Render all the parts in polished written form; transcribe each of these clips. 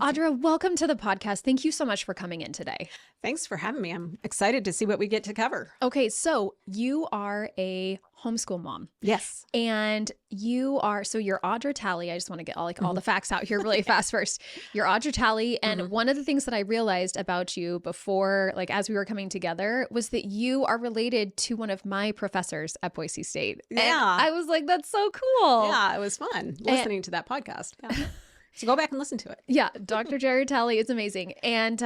Audra, welcome to the podcast. Thank you so much for coming in today. Thanks for having me. I'm excited to see what we get to cover. Okay, so you are a homeschool mom. Yes. And you're Audra Talley. I just want to get all the facts out here really fast first. You're Audra Talley. And one of the things that I realized about you before, as we were coming together, was that you are related to one of my professors at Boise State. Yeah. And I was like, that's so cool. Yeah, it was fun listening to that podcast. Yeah. So go back and listen to it. Yeah, Dr. Jerry Talley is amazing. And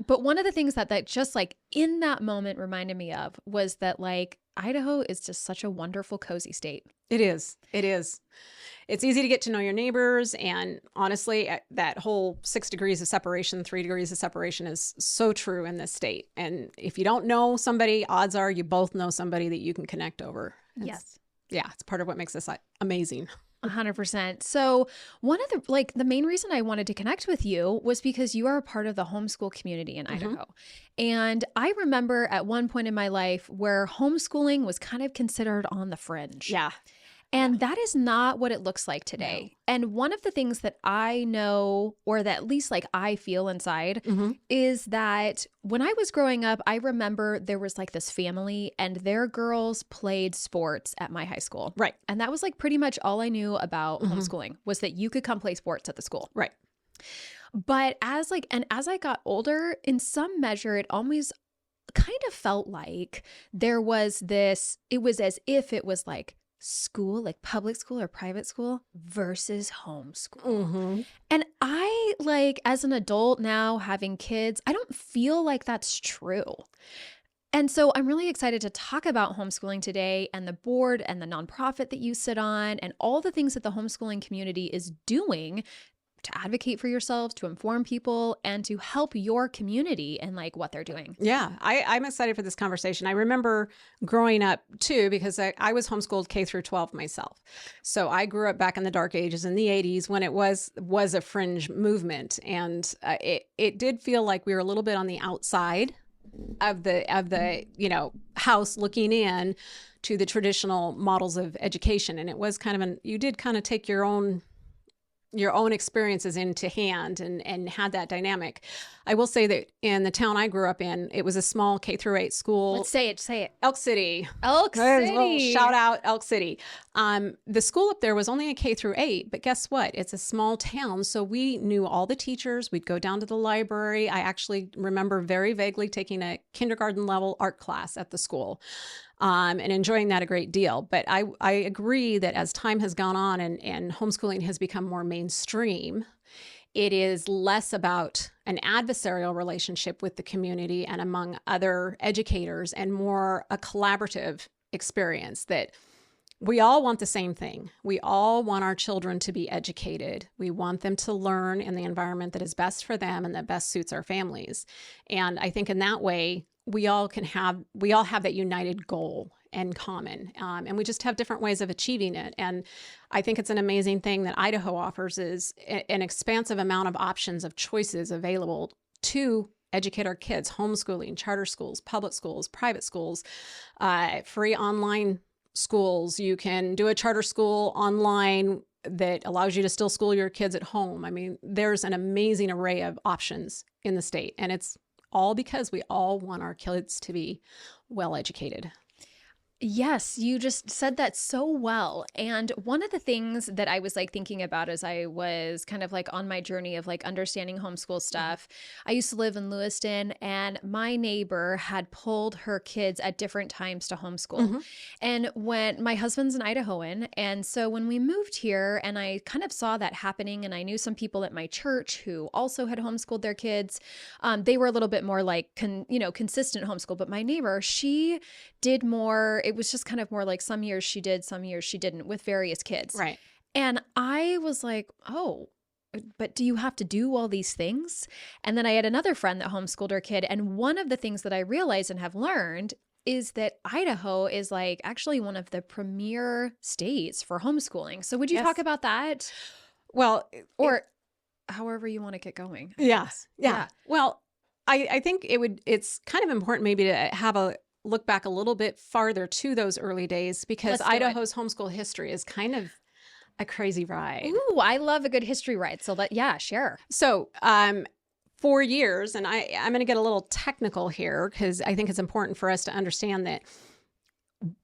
but one of the things that just in that moment reminded me of was that Idaho is just such a wonderful, cozy state. It is. It is. It's easy to get to know your neighbors. And honestly, that whole 6 degrees of separation, 3 degrees of separation is so true in this state. And if you don't know somebody, odds are you both know somebody that you can connect over. Yes. Yeah, it's part of what makes this amazing. 100%. So one of the main reason I wanted to connect with you was because you are a part of the homeschool community in Idaho. And I remember at one point in my life where homeschooling was kind of considered on the fringe. Yeah. And that is not what it looks like today. No. And one of the things that I know, or that at least I feel inside, is that when I was growing up, I remember there was this family and their girls played sports at my high school. Right. And that was pretty much all I knew about homeschooling, was that you could come play sports at the school. Right. But as I got older, in some measure, it always kind of felt like there was this, it was as if it was school, public school or private school versus homeschool. And I, as an adult now having kids, I don't feel like that's true. And so I'm really excited to talk about homeschooling today and the board and the nonprofit that you sit on and all the things that the homeschooling community is doing to advocate for yourselves, to inform people, and to help your community and what they're doing. Yeah, I'm excited for this conversation. I remember growing up too, because I was homeschooled K through 12 myself. So I grew up back in the dark ages in the 80s when it was a fringe movement. And it did feel like we were a little bit on the outside of the house looking in to the traditional models of education. And it was you did take your own experiences into hand and had that dynamic. I will say that in the town I grew up in, it was a small K through 8 school. Let's say it. Elk City. Elk City. Shout out Elk City. The school up there was only a K through 8, but guess what? It's a small town. So we knew all the teachers. We'd go down to the library. I actually remember very vaguely taking a kindergarten level art class at the school. And enjoying that a great deal. But I agree that as time has gone on and homeschooling has become more mainstream, it is less about an adversarial relationship with the community and among other educators and more a collaborative experience that we all want the same thing. We all want our children to be educated. We want them to learn in the environment that is best for them and that best suits our families. And I think in that way, we all have that united goal in common. And we just have different ways of achieving it. And I think it's an amazing thing that Idaho offers is an expansive amount of options of choices available to educate our kids, homeschooling, charter schools, public schools, private schools, free online schools. You can do a charter school online that allows you to still school your kids at home. I mean, there's an amazing array of options in the state. And it's all because we all want our kids to be well educated. Yes, you just said that so well. And one of the things that I was thinking about as I was on my journey of understanding homeschool stuff, I used to live in Lewiston and my neighbor had pulled her kids at different times to homeschool. And when my husband's an Idahoan, and so when we moved here and I saw that happening and I knew some people at my church who also had homeschooled their kids, they were a little bit more consistent homeschool. But my neighbor, she did more. It was just more some years she did, some years she didn't with various kids. Right. And I was like, oh, but do you have to do all these things? And then I had another friend that homeschooled her kid. And one of the things that I realized and have learned is that Idaho is actually one of the premier states for homeschooling. So would you talk about that? Well, or however you want to get going. Yeah. Well, I think it's kind of important maybe to have a look back a little bit farther to those early days because Idaho's homeschool history is kind of a crazy ride. Ooh, I love a good history ride. So yeah, share. So, for years, and I'm going to get a little technical here because I think it's important for us to understand that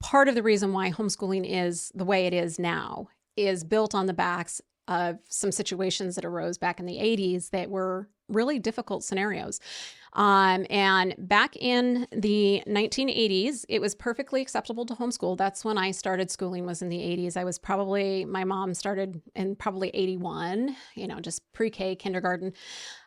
part of the reason why homeschooling is the way it is now is built on the backs of some situations that arose back in the 80s that were really difficult scenarios. And back in the 1980s, it was perfectly acceptable to homeschool. That's when I started schooling, was in the 80s. My mom started in probably 81, just pre-K, kindergarten.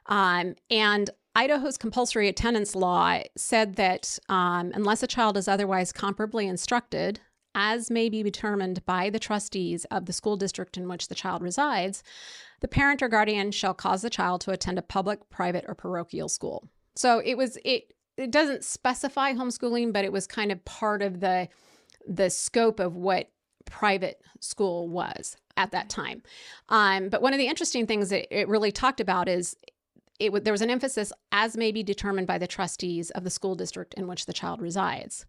And Idaho's compulsory attendance law said that unless a child is otherwise comparably instructed, as may be determined by the trustees of the school district in which the child resides, the parent or guardian shall cause the child to attend a public, private, or parochial school. So it doesn't specify homeschooling, but it was kind of part of the scope of what private school was at that time. But one of the interesting things that it really talked about is there was an emphasis as may be determined by the trustees of the school district in which the child resides.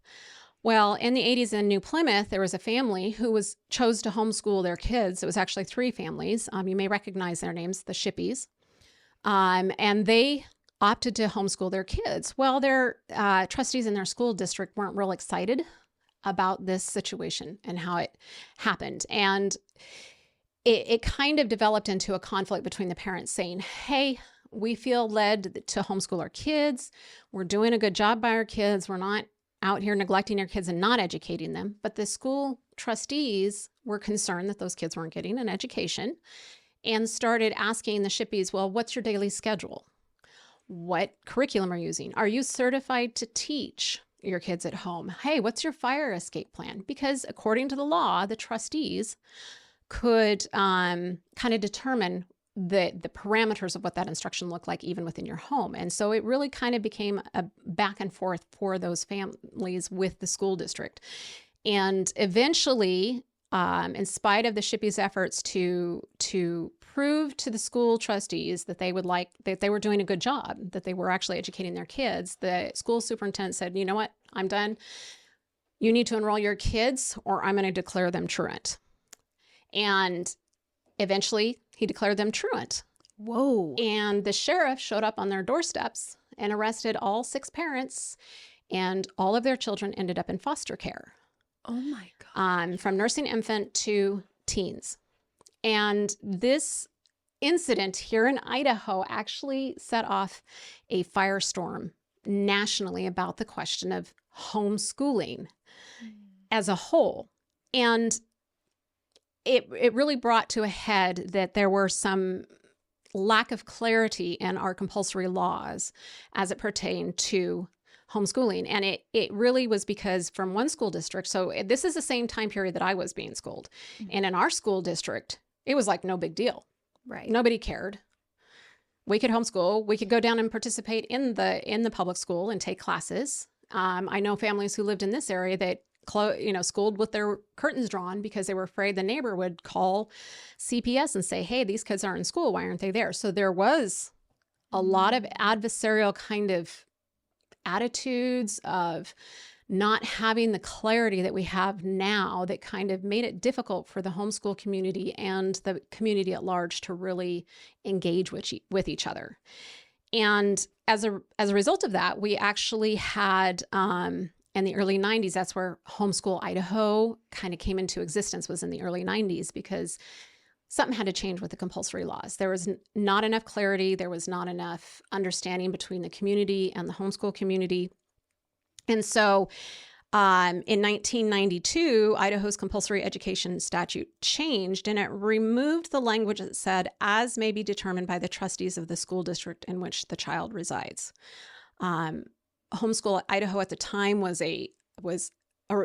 Well, in the 80s in New Plymouth, there was a family who chose to homeschool their kids. It was actually 3 families. You may recognize their names, the Shippies. And they opted to homeschool their kids. Well, their trustees in their school district weren't real excited about this situation and how it happened. And it kind of developed into a conflict between the parents saying, hey, we feel led to homeschool our kids. We're doing a good job by our kids. We're not out here neglecting our kids and not educating them. But the school trustees were concerned that those kids weren't getting an education and started asking the Shippies, well, what's your daily schedule? What curriculum are you using? Are you certified to teach your kids at home? Hey, what's your fire escape plan? Because according to the law, the trustees could kind of determine the parameters of what that instruction looked like even within your home. And so it really kind of became a back and forth for those families with the school district. And eventually, in spite of the Shippies' efforts to prove to the school trustees that they were doing a good job, that they were actually educating their kids, the school superintendent said, you know what, I'm done. You need to enroll your kids or I'm going to declare them truant. And eventually he declared them truant. Whoa. And the sheriff showed up on their doorsteps and arrested all 6 parents, and all of their children ended up in foster care. Oh my God. From nursing infant to teens. And this incident here in Idaho actually set off a firestorm nationally about the question of homeschooling as a whole. And it really brought to a head that there were some lack of clarity in our compulsory laws as it pertained to homeschooling. And it really was because from one school district, so this is the same time period that I was being schooled. Mm-hmm. And in our school district, it was like no big deal. Right. Nobody cared. We could homeschool. We could go down and participate in the public school and take classes. I know families who lived in this area that schooled with their curtains drawn because they were afraid the neighbor would call CPS and say, hey, these kids aren't in school. Why aren't they there? So there was a lot of adversarial kind of attitudes of not having the clarity that we have now that kind of made it difficult for the homeschool community and the community at large to really engage with each other. And as a result of that, we actually had in the early 90s, that's where Homeschool Idaho kind of came into existence, was in the early 90s, because something had to change with the compulsory laws. There was not enough clarity. There was not enough understanding between the community and the homeschool community. And so in 1992, Idaho's compulsory education statute changed, and it removed the language that said, as may be determined by the trustees of the school district in which the child resides. Homeschool Idaho at the time was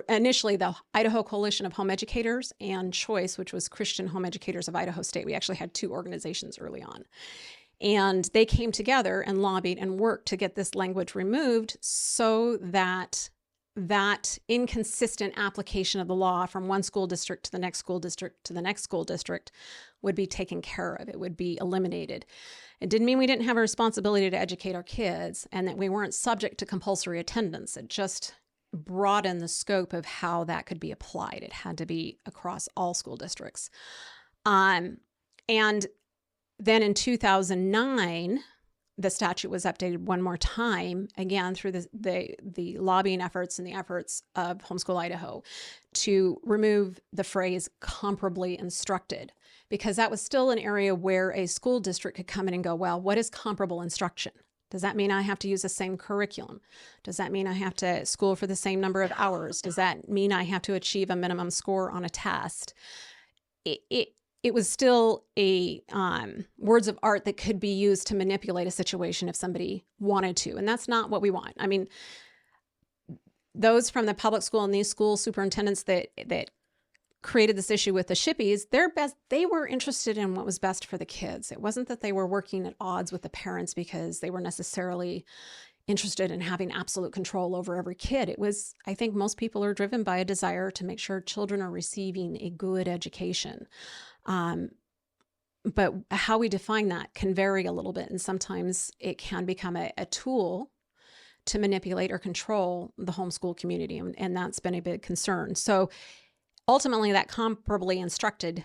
initially the Idaho Coalition of Home Educators and Choice, which was Christian Home Educators of Idaho State. We actually had 2 organizations early on. And they came together and lobbied and worked to get this language removed so that inconsistent application of the law from one school district to the next school district to the next school district would be taken care of. It would be eliminated. It didn't mean we didn't have a responsibility to educate our kids and that we weren't subject to compulsory attendance. It just broadened the scope of how that could be applied. It had to be across all school districts. And then in 2009, the statute was updated one more time, again, through the lobbying efforts and the efforts of Homeschool Idaho, to remove the phrase comparably instructed, because that was still an area where a school district could come in and go, well, what is comparable instruction? Does that mean I have to use the same curriculum? Does that mean I have to school for the same number of hours? Does that mean I have to achieve a minimum score on a test? It was still a words of art that could be used to manipulate a situation if somebody wanted to. And that's not what we want. I mean, those from the public school and these school superintendents that created this issue with the shippies, they were interested in what was best for the kids. It wasn't that they were working at odds with the parents because they were necessarily interested in having absolute control over every kid. It was, I think most people are driven by a desire to make sure children are receiving a good education. But how we define that can vary a little bit. And sometimes it can become a tool to manipulate or control the homeschool community. And that's been a big concern. So ultimately, that comparably instructed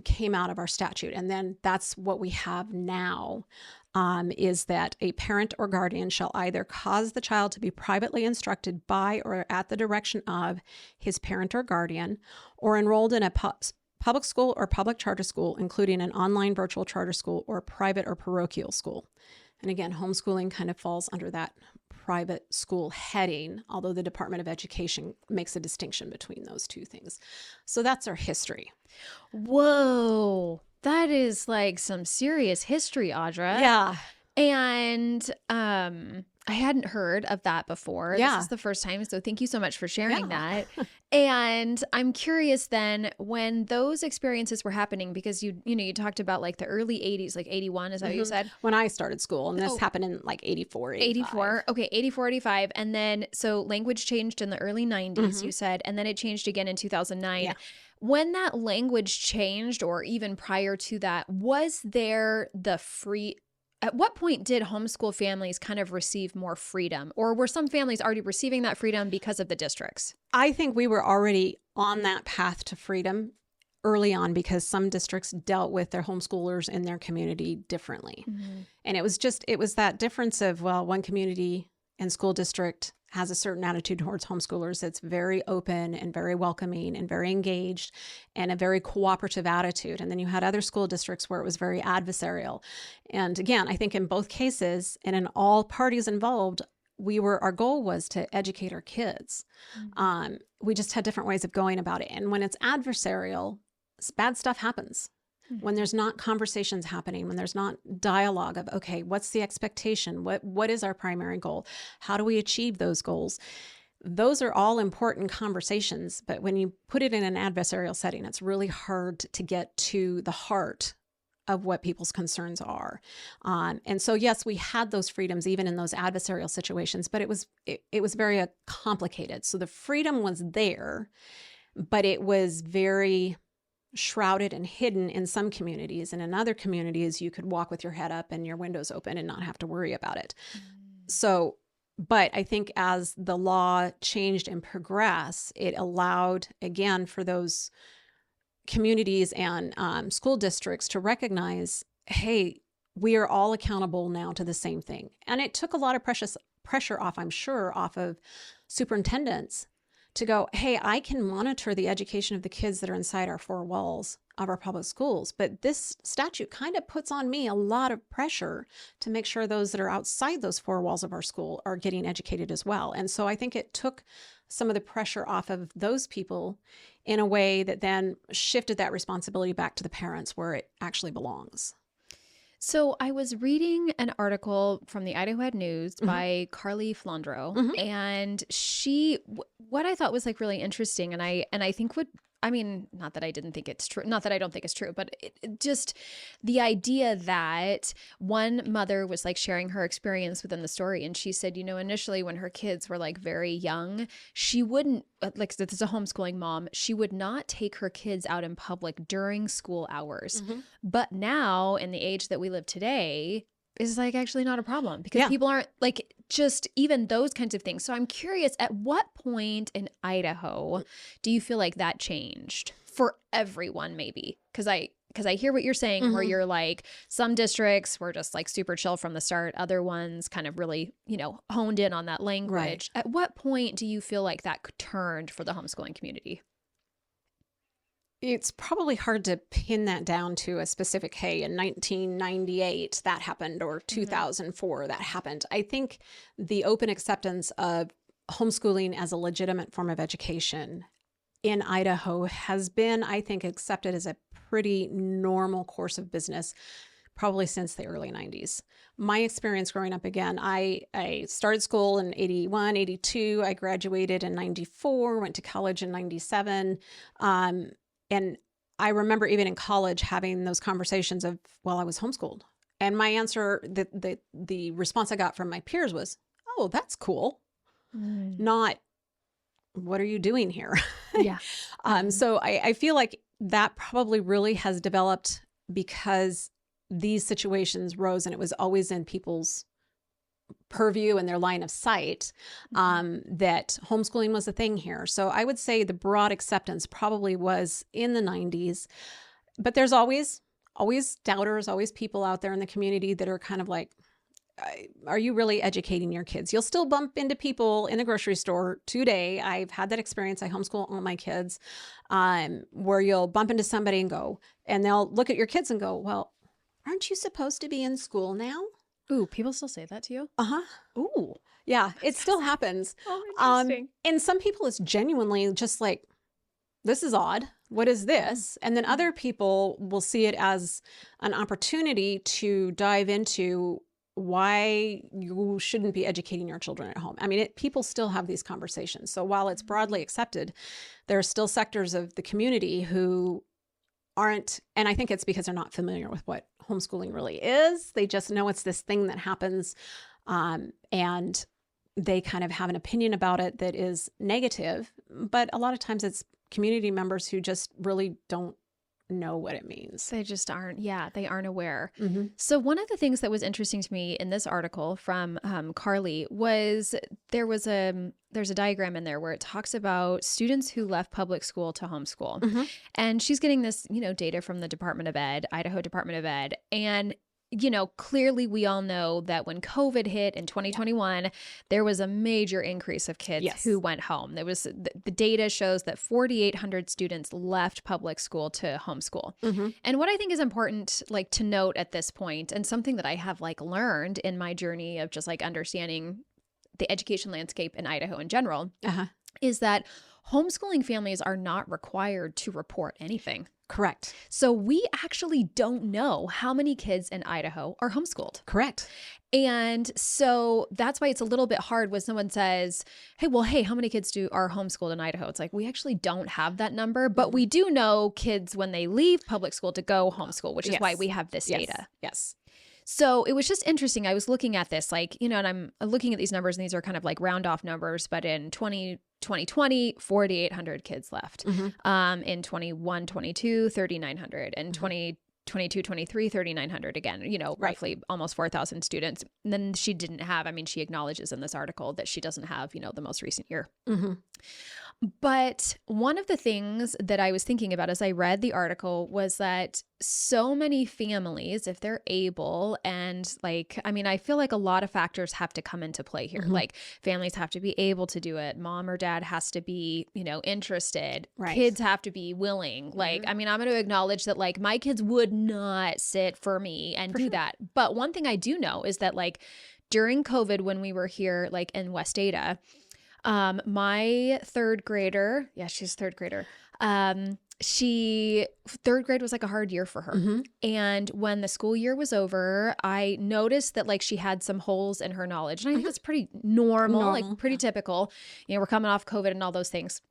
came out of our statute. And then that's what we have now, is that a parent or guardian shall either cause the child to be privately instructed by or at the direction of his parent or guardian, or enrolled in a public school or public charter school, including an online virtual charter school or private or parochial school. And again, homeschooling kind of falls under that private school heading, although the Department of Education makes a distinction between those two things. So that's our history. Whoa, that is like some serious history, Audra. Yeah. And I hadn't heard of that before. Yeah. This is the first time. So thank you so much for sharing that. And I'm curious then, when those experiences were happening, because you talked about like the early 80s, like 81, is that what you said? When I started school, and this happened in like 84, 84. Okay, 84, 85. And then, so language changed in the early 90s, you said, and then it changed again in 2009. Yeah. When that language changed, or even prior to that, was there at what point did homeschool families kind of receive more freedom? Or were some families already receiving that freedom because of the districts? I think we were already on that path to freedom early on, because some districts dealt with their homeschoolers in their community differently. And it was that difference of, well, one community and school district has a certain attitude towards homeschoolers that's very open and very welcoming and very engaged and a very cooperative attitude. And then you had other school districts where it was very adversarial. And again, I think in both cases and in all parties involved, our goal was to educate our kids. We just had different ways of going about it. And when it's adversarial, bad stuff happens. When there's not conversations happening, when there's not dialogue of, okay, what's the expectation? What is our primary goal? How do we achieve those goals? Those are all important conversations. But when you put it in an adversarial setting, it's really hard to get to the heart of what people's concerns are. And so, yes, we had those freedoms even in those adversarial situations, but it was very complicated. So the freedom was there, but it was very shrouded and hidden in some communities. And in other communities, you could walk with your head up and your windows open and not have to worry about it. So, but I think as the law changed and progressed, it allowed, again, for those communities and school districts to recognize, hey, we are all accountable now to the same thing. And it took a lot of pressure off, I'm sure, off of superintendents to go, hey, I can monitor the education of the kids that are inside our four walls of our public schools. But this statute kind of puts on me a lot of pressure to make sure those that are outside those four walls of our school are getting educated as well. And so I think it took some of the pressure off of those people in a way that then shifted that responsibility back to the parents where it actually belongs. So I was reading an article from the Idaho Head News by Carly Flandreau, and what I thought was like really interesting, and I think not that I didn't think it's true, not that I don't think it's true, but just the idea that one mother was like sharing her experience within the story. And she said, initially when her kids were like very young, she wouldn't, like, this is a homeschooling mom, she would not take her kids out in public during school hours. But now in the age that we live today, is like actually not a problem, because people aren't like, just even those kinds of things. So I'm curious, at what point in Idaho do you feel like that changed for everyone, maybe? Because I hear what you're saying, where you're like, some districts were just like super chill from the start. Other ones kind of really, honed in on that language. At what point do you feel like that turned for the homeschooling community? It's probably hard to pin that down to a specific, hey, in 1998 that happened, or 2004 that happened. I think the open acceptance of homeschooling as a legitimate form of education in Idaho has been, I think, accepted as a pretty normal course of business probably since the early 90s. My experience growing up, again, I started school in 81, 82. I graduated in 94, went to college in 97. And I remember even in college having those conversations of, well, I was homeschooled. And my answer, the response I got from my peers was, oh, that's cool. Not, what are you doing here? Yeah. So I feel like that probably really has developed because these situations rose, and it was always in people's purview and their line of sight, that homeschooling was a thing here. So I would say the broad acceptance probably was in the 90s, but there's always doubters, always people out there in the community that are kind of like, are you really educating your kids? You'll still bump into people in the grocery store today. I've had that experience. I homeschool all my kids, where you'll bump into somebody and they'll look at your kids and go, well, aren't you supposed to be in school now? Ooh, people still say that to you? Uh-huh. Ooh. Yeah, it still happens. Oh, interesting. And some people, it's genuinely just like, this is odd. What is this? And then other people will see it as an opportunity to dive into why you shouldn't be educating your children at home. I mean, people still have these conversations. So while it's broadly accepted, there are still sectors of the community who aren't, and I think it's because they're not familiar with what homeschooling really is. They just know it's this thing that happens, and they kind of have an opinion about it that is negative. But a lot of times it's community members who just really don't know what it means. They just aren't. Yeah, they aren't aware. So one of the things that was interesting to me in this article from Carly was there's a diagram in there where it talks about students who left public school to homeschool. And she's getting this, data from the Department of Ed, Idaho Department of Ed. And clearly we all know that when COVID hit in 2021, there was a major increase of kids who went home. There was the data shows that 4,800 students left public school to homeschool. And what I think is important, like, to note at this point, and something that I have learned in my journey of just understanding the education landscape in Idaho in general, is that homeschooling families are not required to report anything. Correct. So we actually don't know how many kids in Idaho are homeschooled. Correct. And so that's why it's a little bit hard when someone says, hey, how many kids are homeschooled in Idaho? It's like, we actually don't have that number, but we do know kids when they leave public school to go homeschool, which is why we have this data. Yes. So it was just interesting. I was looking at this, and I'm looking at these numbers, and these are kind of round off numbers, but in 2020, 4,800 kids left. In 21, 22, 3,900. And 2022, 23, 3,900 again, roughly almost 4,000 students. And then she acknowledges in this article that she doesn't have, the most recent year. But one of the things that I was thinking about as I read the article was that so many families, if they're able, and I feel like a lot of factors have to come into play here. Families have to be able to do it. Mom or dad has to be, interested. Kids have to be willing. I'm going to acknowledge that my kids would not sit for me and do that. But one thing I do know is that during COVID, when we were here, in West Ada, my third grader, she's a third grader. Third grade was a hard year for her. And when the school year was over, I noticed that she had some holes in her knowledge. And I think that's pretty normal, pretty typical. We're coming off COVID and all those things.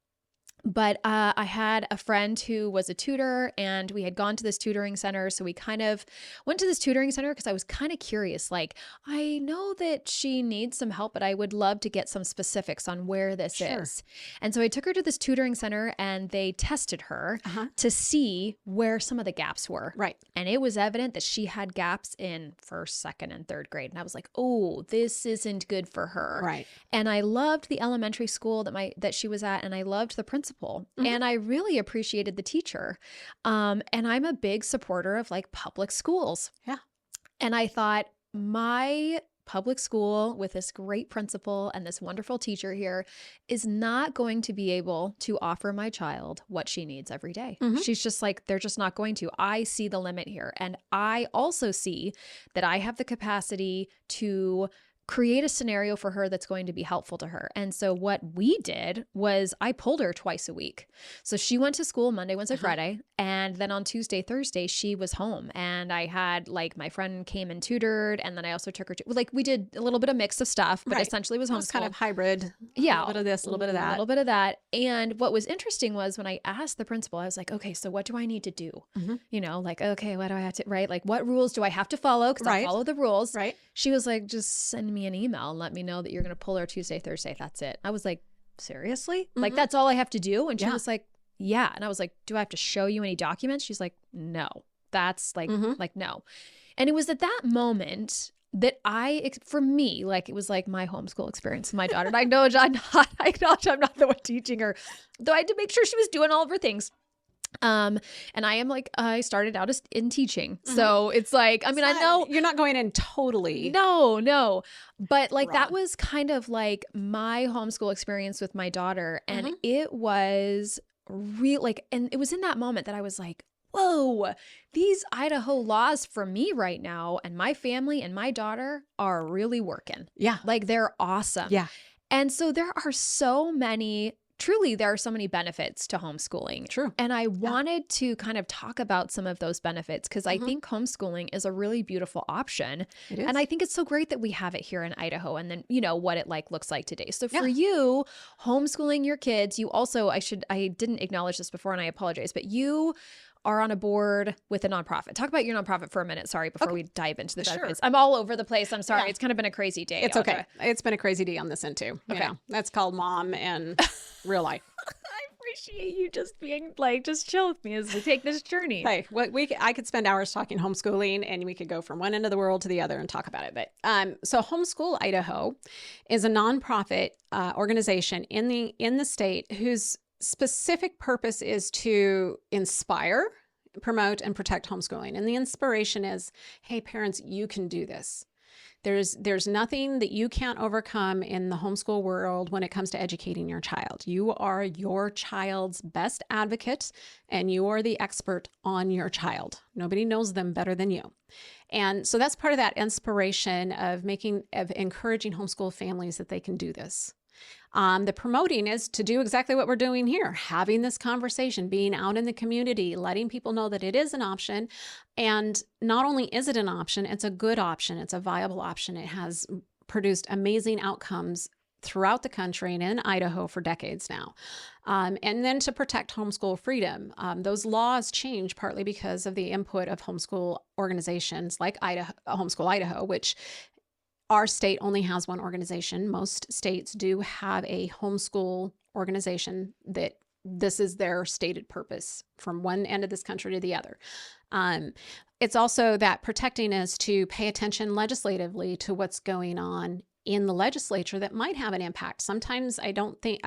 But I had a friend who was a tutor, and we had gone to this tutoring center. So we kind of went to this tutoring center because I was kind of curious. Like, I know that she needs some help, but I would love to get some specifics on where this Sure. is. And so I took her to this tutoring center, and they tested her Uh-huh. to see where some of the gaps were. Right. And it was evident that she had gaps in first, second, and third grade. And I was like, oh, this isn't good for her. Right. And I loved the elementary school that she was at, and I loved the principal, and I really appreciated the teacher. And I'm a big supporter of like public schools. Yeah. And I thought, my public school with this great principal and this wonderful teacher here is not going to be able to offer my child what she needs every day. She's just like, they're just not going to. I see the limit here. And I also see that I have the capacity to create a scenario for her that's going to be helpful to her. And so what we did was I pulled her twice a week. So she went to school Monday, Wednesday, Friday, and then on Tuesday, Thursday, she was home. And I had like my friend came and tutored, and then I also took her to, like, we did a little bit of mix of stuff, but essentially it was homeschool. It was kind of hybrid. Yeah. A little bit of this, a little bit of that. A little bit of that. And what was interesting was when I asked the principal, I was like, okay, so what do I need to do? You know, like, okay, what do I have to, right? Like, what rules do I have to follow? Because I follow the rules. Right. She was like, just send me an email and let me know that you're going to pull her Tuesday, Thursday. That's it. I was like, seriously? Like, that's all I have to do? And she was like, yeah. And I was like, do I have to show you any documents? She's like, no. That's like, like, no. And it was at that moment that for me, like, it was like my homeschool experience with my daughter. And I know I acknowledge I'm not the one teaching her, though I had to make sure she was doing all of her things. And I am like, I started out in teaching. So it's like, I mean, I know you're not going in totally. No. But like, that was kind of like my homeschool experience with my daughter. And it was real, like, and it was in that moment that I was like, whoa, these Idaho laws for me right now and my family and my daughter are really working. Yeah. Like, they're awesome. Yeah. And so there are so many benefits to homeschooling. True. And I wanted to kind of talk about some of those benefits because I think homeschooling is a really beautiful option. It is. And I think it's so great that we have it here in Idaho, and then, you know, what it looks like today. So for you, homeschooling your kids, you also, I didn't acknowledge this before and I apologize, but you are on a board with a nonprofit. Talk about your nonprofit for a minute. Sorry, before we dive into the benefits. I'm all over the place. I'm sorry. It's kind of been a crazy day. It's Audra. okay. It's been a crazy day on this end too. Okay. You know, that's called mom and real life. I appreciate you just being like, just chill with me as we take this journey. Hey, I could spend hours talking homeschooling, and we could go from one end of the world to the other and talk about it. But so Homeschool Idaho is a nonprofit organization in the state whose specific purpose is to inspire, promote, and protect homeschooling. And the inspiration is, hey, parents, you can do this. There's nothing that you can't overcome in the homeschool world when it comes to educating your child. You are your child's best advocate, and you are the expert on your child. Nobody knows them better than you. And so that's part of that inspiration of encouraging homeschool families that they can do this. The promoting is to do exactly what we're doing here, having this conversation, being out in the community, letting people know that it is an option. And not only is it an option, it's a good option. It's a viable option. It has produced amazing outcomes throughout the country and in Idaho for decades now. And then to protect homeschool freedom. Those laws change partly because of the input of homeschool organizations like Homeschool Idaho, which our state only has one organization. Most states do have a homeschool organization that this is their stated purpose from one end of this country to the other. It's also that protecting is to pay attention legislatively to what's going on in the legislature that might have an impact. Sometimes I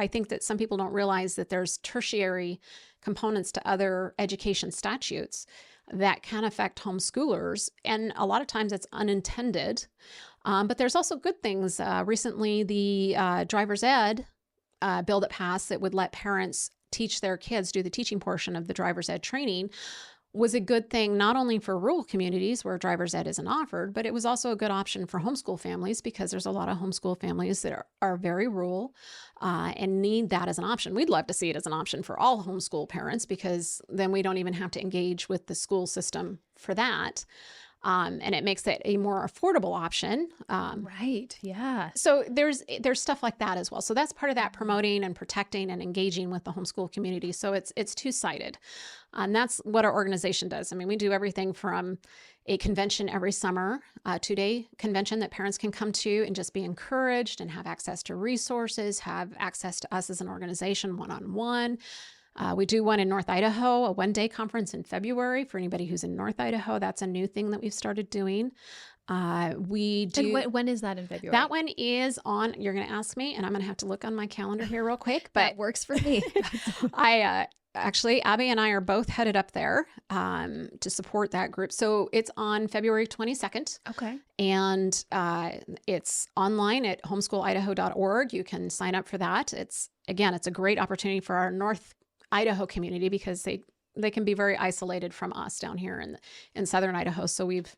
think that some people don't realize that there's tertiary components to other education statutes that can affect homeschoolers. And a lot of times it's unintended. But there's also good things. Recently, the driver's ed bill that passed that would let parents teach their kids, do the teaching portion of the driver's ed training, was a good thing, not only for rural communities where driver's ed isn't offered, but it was also a good option for homeschool families because there's a lot of homeschool families that are very rural and need that as an option. We'd love to see it as an option for all homeschool parents because then we don't even have to engage with the school system for that. and it makes it a more affordable option. Right. Yeah. So there's stuff like that as well. So that's part of that promoting and protecting and engaging with the homeschool community. So it's two-sided. And that's what our organization does. I mean, we do everything from a convention every summer, a 2-day convention that parents can come to and just be encouraged and have access to resources, have access to us as an organization one-on-one. We do one in North Idaho, a 1-day conference in February for anybody who's in North Idaho. That's a new thing that we've started doing. We do. And when is that in February? That one is on, you're going to ask me, and I'm going to have to look on my calendar here real quick, but that works for me. Actually, Abby and I are both headed up there to support that group. So it's on February 22nd. Okay. And it's online at homeschoolidaho.org. You can sign up for that. It's a great opportunity for our North Idaho community because they can be very isolated from us down here in Southern Idaho. So we've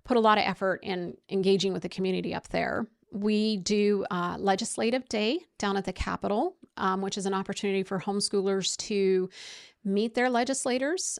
put a lot of effort in engaging with the community up there. We do Legislative Day down at the Capitol, which is an opportunity for homeschoolers to meet their legislators,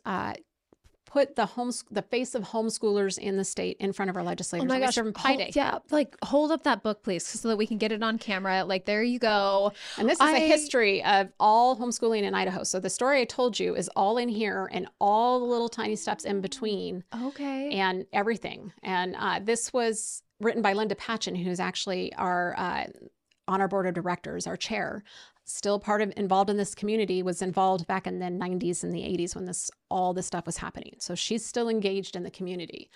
put the face of homeschoolers in the state in front of our legislators. Oh my gosh. We serve them Pi Day. Yeah. Like hold up that book, please, so that we can get it on camera. Like, there you go. And this is a history of all homeschooling in Idaho. So the story I told you is all in here and all the little tiny steps in between. Okay. And everything. And this was written by Linda Patchen, who's actually on our board of directors, our chair, still involved in this community, was involved back in the 90s and the 80s when all this stuff was happening. So she's still engaged in the community.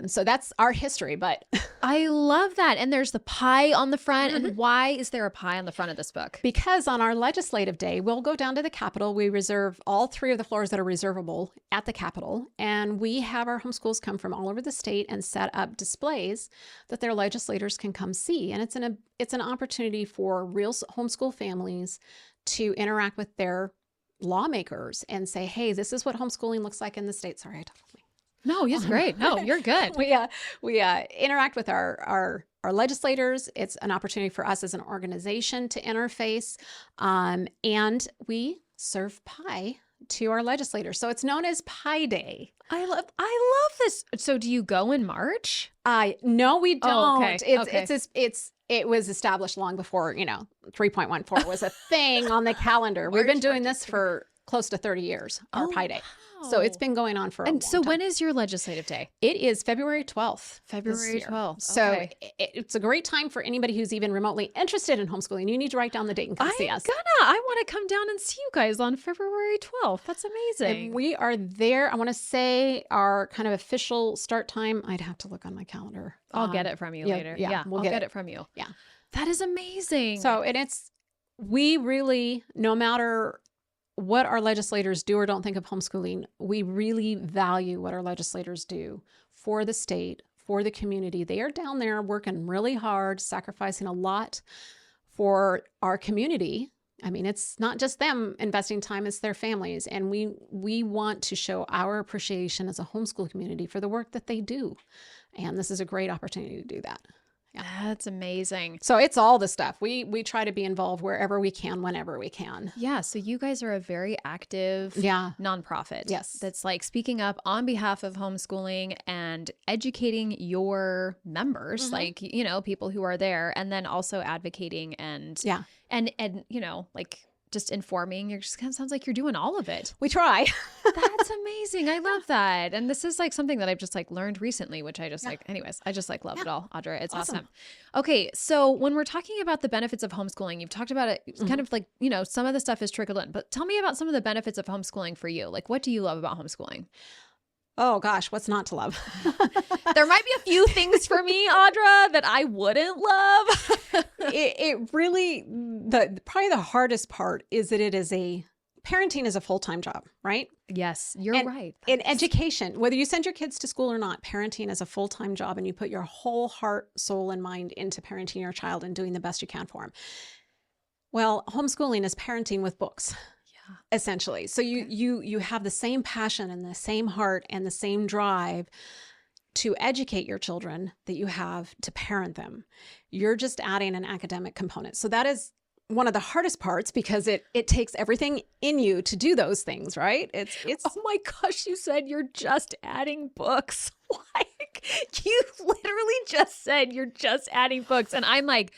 So that's our history, but I love that. And there's the pie on the front. And why is there a pie on the front of this book? Because on our Legislative Day, we'll go down to the Capitol. We reserve all 3 of the floors that are reservable at the Capitol. And we have our homeschools come from all over the state and set up displays that their legislators can come see. And it's an opportunity for real homeschool families to interact with their lawmakers and say, hey, this is what homeschooling looks like in the state. Sorry, I talked with me. No, it's great. No, you're good. We interact with our legislators. It's an opportunity for us as an organization to interface, and we serve pie to our legislators. So it's known as Pi Day. I love this. So do you go in March? No, we don't. Oh, okay. It was established long before 3.14 was a thing on the calendar. We've been doing this for close to 30 years. Our Pi Day. So it's been going on for a long time. When is your Legislative Day? It is February 12th. February 12th. So it's a great time for anybody who's even remotely interested in homeschooling. You need to write down the date and come see us. I want to come down and see you guys on February 12th. That's amazing. And we are there. I want to say our kind of official start time. I'd have to look on my calendar. I'll get it from you later. Yeah, I'll get it from you. Yeah. That is amazing. So, we really, no matter what our legislators do or don't think of homeschooling, we really value what our legislators do for the state, for the community. They are down there working really hard, sacrificing a lot for our community. I mean, it's not just them investing time, it's their families. And we want to show our appreciation as a homeschool community for the work that they do. And this is a great opportunity to do that. Yeah. That's amazing. So it's all the stuff. We try to be involved wherever we can, whenever we can. Yeah. So you guys are a very active nonprofit. Yes. That's like speaking up on behalf of homeschooling and educating your members, like, people who are there, and then also advocating and like just informing. You're just kind of sounds like you're doing all of it. We try. That's amazing. I love that. And this is like something that I've just like learned recently, which I just I just like love it all, Audra. It's awesome. Okay. So when we're talking about the benefits of homeschooling, you've talked about it kind of like, some of the stuff is trickled in, but tell me about some of the benefits of homeschooling for you. Like, what do you love about homeschooling? Oh gosh, what's not to love? There might be a few things for me, Audra, that I wouldn't love. It really, probably the hardest part is that parenting is a full-time job, right? Yes, you're right. In education, whether you send your kids to school or not, parenting is a full-time job, and you put your whole heart, soul, and mind into parenting your child and doing the best you can for them. Well, homeschooling is parenting with books. Essentially. So you have the same passion and the same heart and the same drive to educate your children that you have to parent them. You're just adding an academic component. So that is one of the hardest parts because it takes everything in you to do those things, right? It's Oh my gosh, you said you're just adding books. Like, you literally just said you're just adding books. And I'm like,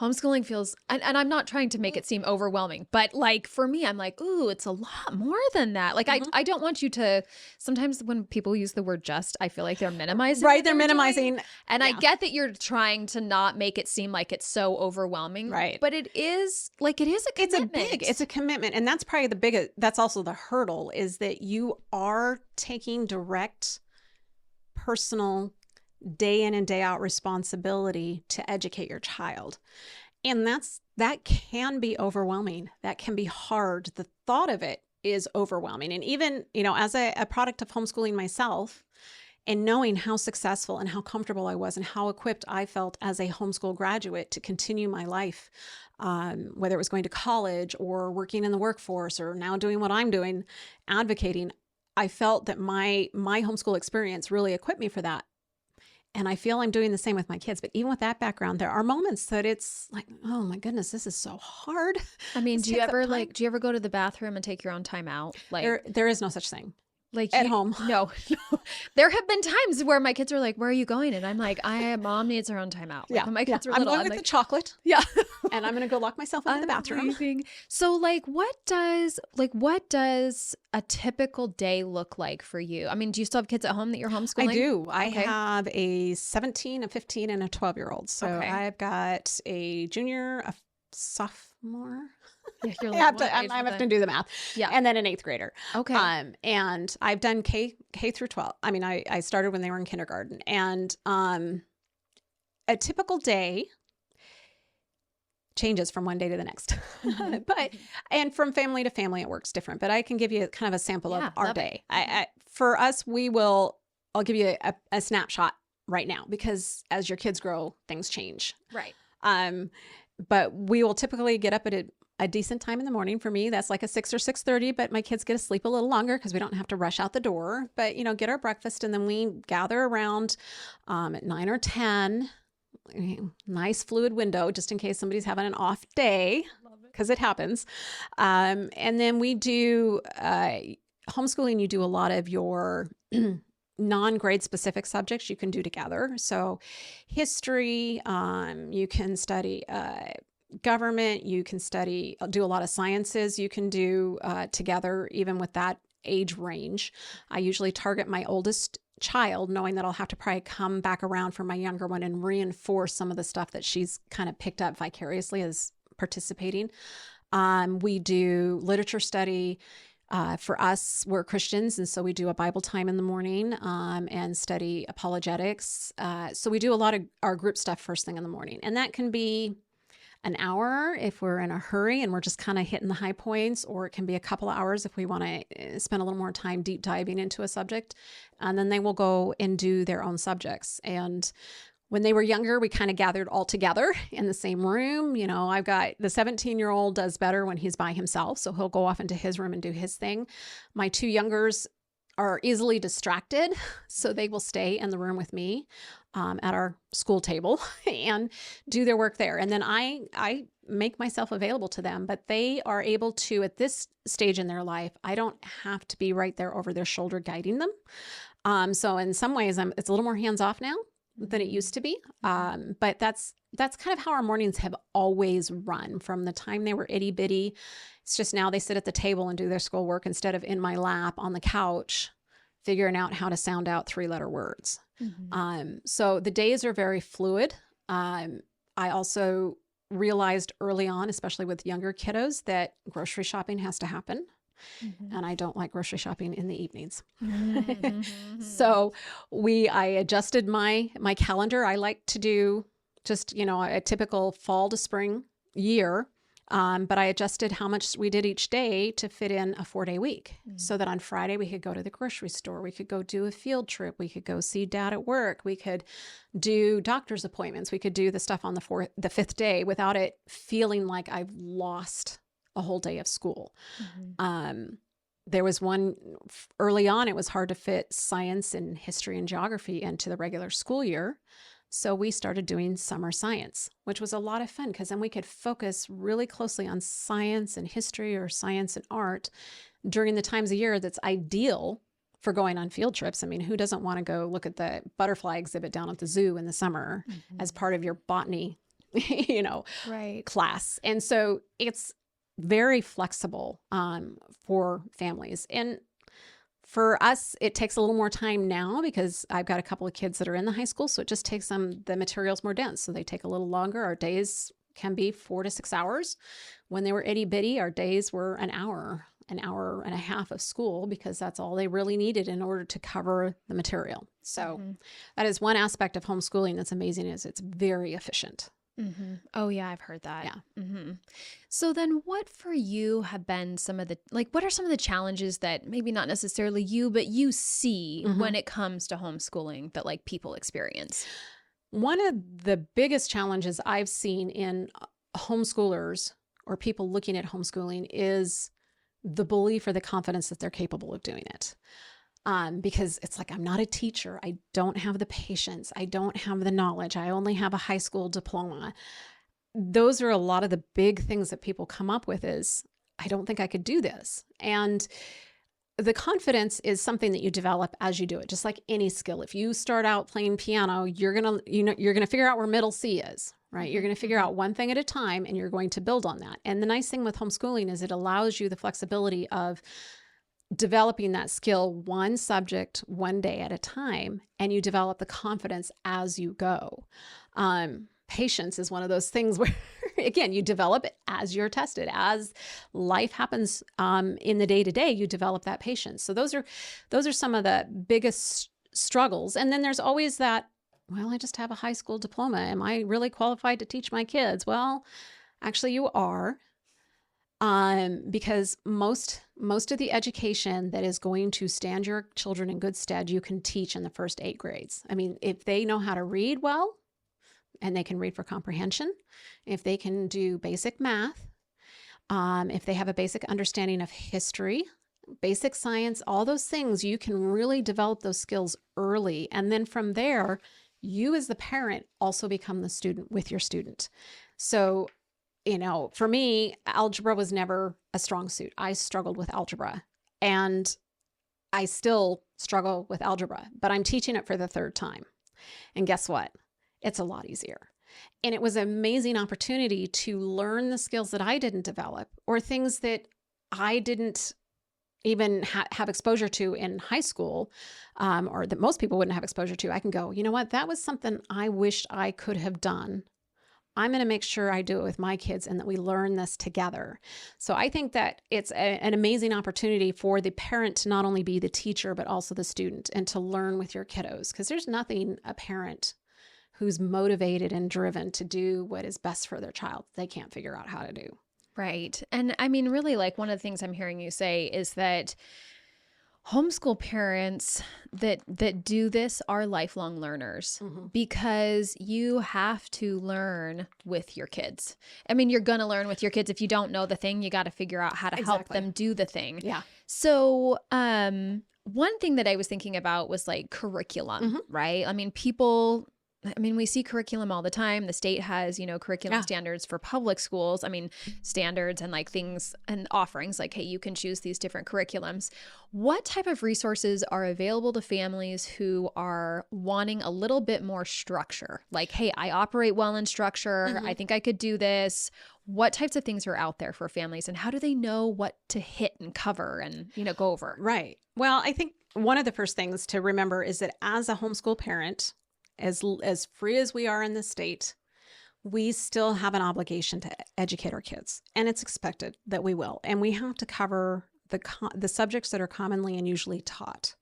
homeschooling feels, and I'm not trying to make it seem overwhelming, but like for me, I'm like, ooh, it's a lot more than that. Like, I don't want you to, sometimes when people use the word just, I feel like they're minimizing. right. They're minimizing. And I get that you're trying to not make it seem like it's so overwhelming. Right. But it is a commitment. It's a commitment. And that's probably that's also the hurdle, is that you are taking direct personal day in and day out responsibility to educate your child. And that can be overwhelming. That can be hard. The thought of it is overwhelming. And even, as a product of homeschooling myself, and knowing how successful and how comfortable I was and how equipped I felt as a homeschool graduate to continue my life, whether it was going to college or working in the workforce or now doing what I'm doing, advocating, I felt that my homeschool experience really equipped me for that. And I feel I'm doing the same with my kids. But even with that background, there are moments that it's like, oh my goodness, this is so hard. I mean, do you ever go to the bathroom and take your own time out? Like, there is no such thing. Like at home. No. There have been times where my kids are like, where are you going? And I'm like, mom needs her own time out. Like, when my kids are little, I'm going with the chocolate. Yeah. And I'm going to go lock myself into the bathroom. Amazing. So what does a typical day look like for you? I mean, do you still have kids at home that you're homeschooling? I do. I have a 17, a 15, and a 12-year-old. So I've got a junior, a sophomore. Yeah, you're like, I have to do the math. Yeah. And then an 8th grader. Okay. And I've done K through 12. I mean, I started when they were in kindergarten. And a typical day changes from one day to the next. And from family to family, it works different. But I can give you kind of a sample of our day. For us, I'll give you a snapshot right now, because as your kids grow, things change. Right. But we will typically get up at a decent time in the morning. For me, that's like a 6 or 6:30, but my kids get to sleep a little longer because we don't have to rush out the door. But, get our breakfast, and then we gather around at 9 or 10. Nice fluid window just in case somebody's having an off day, because it happens. And then we do homeschooling. You do a lot of your non-grade specific subjects you can do together. So history, you can study government, you can do a lot of sciences you can do together, even with that age range. I usually target my oldest child, knowing that I'll have to probably come back around for my younger one and reinforce some of the stuff that she's kind of picked up vicariously as participating. We do literature study. For us, we're Christians, and so we do a Bible time in the morning and study apologetics. So we do a lot of our group stuff first thing in the morning, and that can be an hour if we're in a hurry and we're just kind of hitting the high points, or it can be a couple of hours if we want to spend a little more time deep diving into a subject. And then they will go and do their own subjects. And when they were younger, we kind of gathered all together in the same room. I've got the 17-year-old does better when he's by himself, so he'll go off into his room and do his thing. My 2 youngers are easily distracted, so they will stay in the room with me at our school table and do their work there. And then I make myself available to them, but they are able to, at this stage in their life, I don't have to be right there over their shoulder guiding them. So in some ways, it's a little more hands-off now than it used to be. But that's kind of how our mornings have always run from the time they were itty bitty. It's just now they sit at the table and do their schoolwork instead of in my lap on the couch, figuring out how to sound out 3-letter words. Mm-hmm. So the days are very fluid. I also realized early on, especially with younger kiddos, that grocery shopping has to happen. Mm-hmm. And I don't like grocery shopping in the evenings. Mm-hmm. So I adjusted my calendar. I like to do just, a typical fall to spring year. But I adjusted how much we did each day to fit in a 4-day week, so that on Friday we could go to the grocery store. We could go do a field trip. We could go see dad at work. We could do doctor's appointments. We could do the stuff on the 5th day without it feeling like I've lost a whole day of school. Mm-hmm. There was one early on, it was hard to fit science and history and geography into the regular school year. So we started doing summer science, which was a lot of fun because then we could focus really closely on science and history or science and art during the times of year that's ideal for going on field trips. I mean, who doesn't want to go look at the butterfly exhibit down at the zoo in the summer as part of your botany, Right. class? And so it's very flexible for families. And for us, it takes a little more time now because I've got a couple of kids that are in the high school. So it just takes them, the materials more dense. So they take a little longer. Our days can be 4 to 6 hours. When they were itty bitty, our days were an hour and a half of school because that's all they really needed in order to cover the material. So that is one aspect of homeschooling that's amazing, is it's very efficient. Oh yeah, I've heard that. Yeah. So then what for you have been some of the, what are some of the challenges that maybe not necessarily you, but you see when it comes to homeschooling that people experience? One of the biggest challenges I've seen in homeschoolers or people looking at homeschooling is the belief or the confidence that they're capable of doing it. Because it's I'm not a teacher. I don't have the patience. I don't have the knowledge. I only have a high school diploma. Those are a lot of the big things that people come up with is, I don't think I could do this. And the confidence is something that you develop as you do it, just like any skill. If you start out playing piano, you're going to figure out where middle C is, right? You're going to figure out one thing at a time and you're going to build on that. And the nice thing with homeschooling is it allows you the flexibility of developing that skill one subject one day at a time, and you develop the confidence as you go. Patience is one of those things where, again, you develop it as you're tested. As life happens in the day-to-day, you develop that patience. So those are some of the biggest struggles. And then there's always that, well, I just have a high school diploma. Am I really qualified to teach my kids? Well, actually you are. Because most of the education that is going to stand your children in good stead, you can teach in the first 8 grades. I mean, if they know how to read well, and they can read for comprehension, if they can do basic math, if they have a basic understanding of history, basic science, all those things, you can really develop those skills early. And then from there, you as the parent also become the student with your student. So for me, algebra was never a strong suit. I struggled with algebra, and I still struggle with algebra, but I'm teaching it for the 3rd time. And guess what? It's a lot easier. And it was an amazing opportunity to learn the skills that I didn't develop, or things that I didn't even have exposure to in high school, or that most people wouldn't have exposure to. I can go, you know what? That was something I wished I could have done. I'm going to make sure I do it with my kids and that we learn this together. So I think that it's an amazing opportunity for the parent to not only be the teacher, but also the student, and to learn with your kiddos. Because there's nothing a parent who's motivated and driven to do what is best for their child they can't figure out how to do. Right. And I mean, really, one of the things I'm hearing you say is that homeschool parents that do this are lifelong learners, because you have to learn with your kids. I mean, you're going to learn with your kids. If you don't know the thing, you got to figure out how to help them do the thing. Yeah. So, one thing that I was thinking about was curriculum, right? I mean, we see curriculum all the time. The state has, curriculum standards for public schools. I mean, standards and things and offerings hey, you can choose these different curriculums. What type of resources are available to families who are wanting a little bit more structure? Hey, I operate well in structure. I think I could do this. What types of things are out there for families, and how do they know what to hit and cover and, go over? Right. Well, I think one of the first things to remember is that as a homeschool parent, as free as we are in the state, we still have an obligation to educate our kids, and it's expected that we will. And we have to cover the subjects that are commonly and usually taught,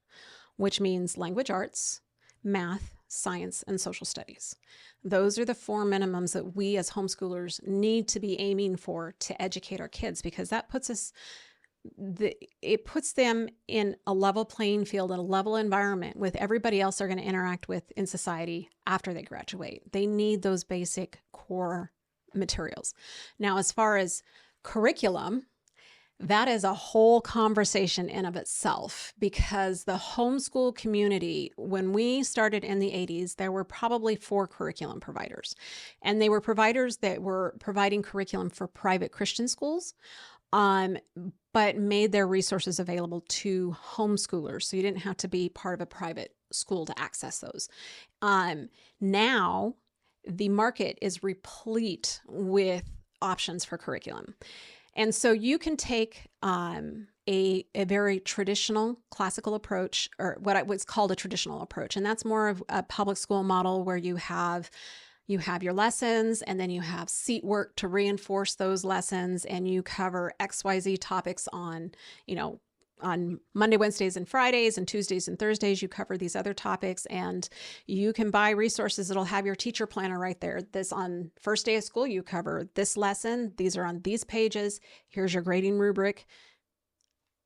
which means language arts, math, science, and social studies. Those are the 4 minimums that we as homeschoolers need to be aiming for to educate our kids, because that puts them in a level playing field and a level environment with everybody else they're going to interact with in society after they graduate. They need those basic core materials. Now, as far as curriculum, That is a whole conversation in of itself, because the homeschool community, when we started in the 80s, there were probably 4 curriculum providers, and they were providers that were providing curriculum for private Christian schools, um, but made their resources available to homeschoolers. So you didn't have to be part of a private school to access those. Now the market is replete with options for curriculum. And so you can take a very traditional classical approach, or what's called a traditional approach. And that's more of a public school model where you have your lessons, and then you have seat work to reinforce those lessons, and you cover XYZ topics on, on Monday, Wednesdays, and Fridays, and Tuesdays and Thursdays, you cover these other topics, and you can buy resources that'll have your teacher planner right there. This on first day of school, you cover this lesson. These are on these pages. Here's your grading rubric.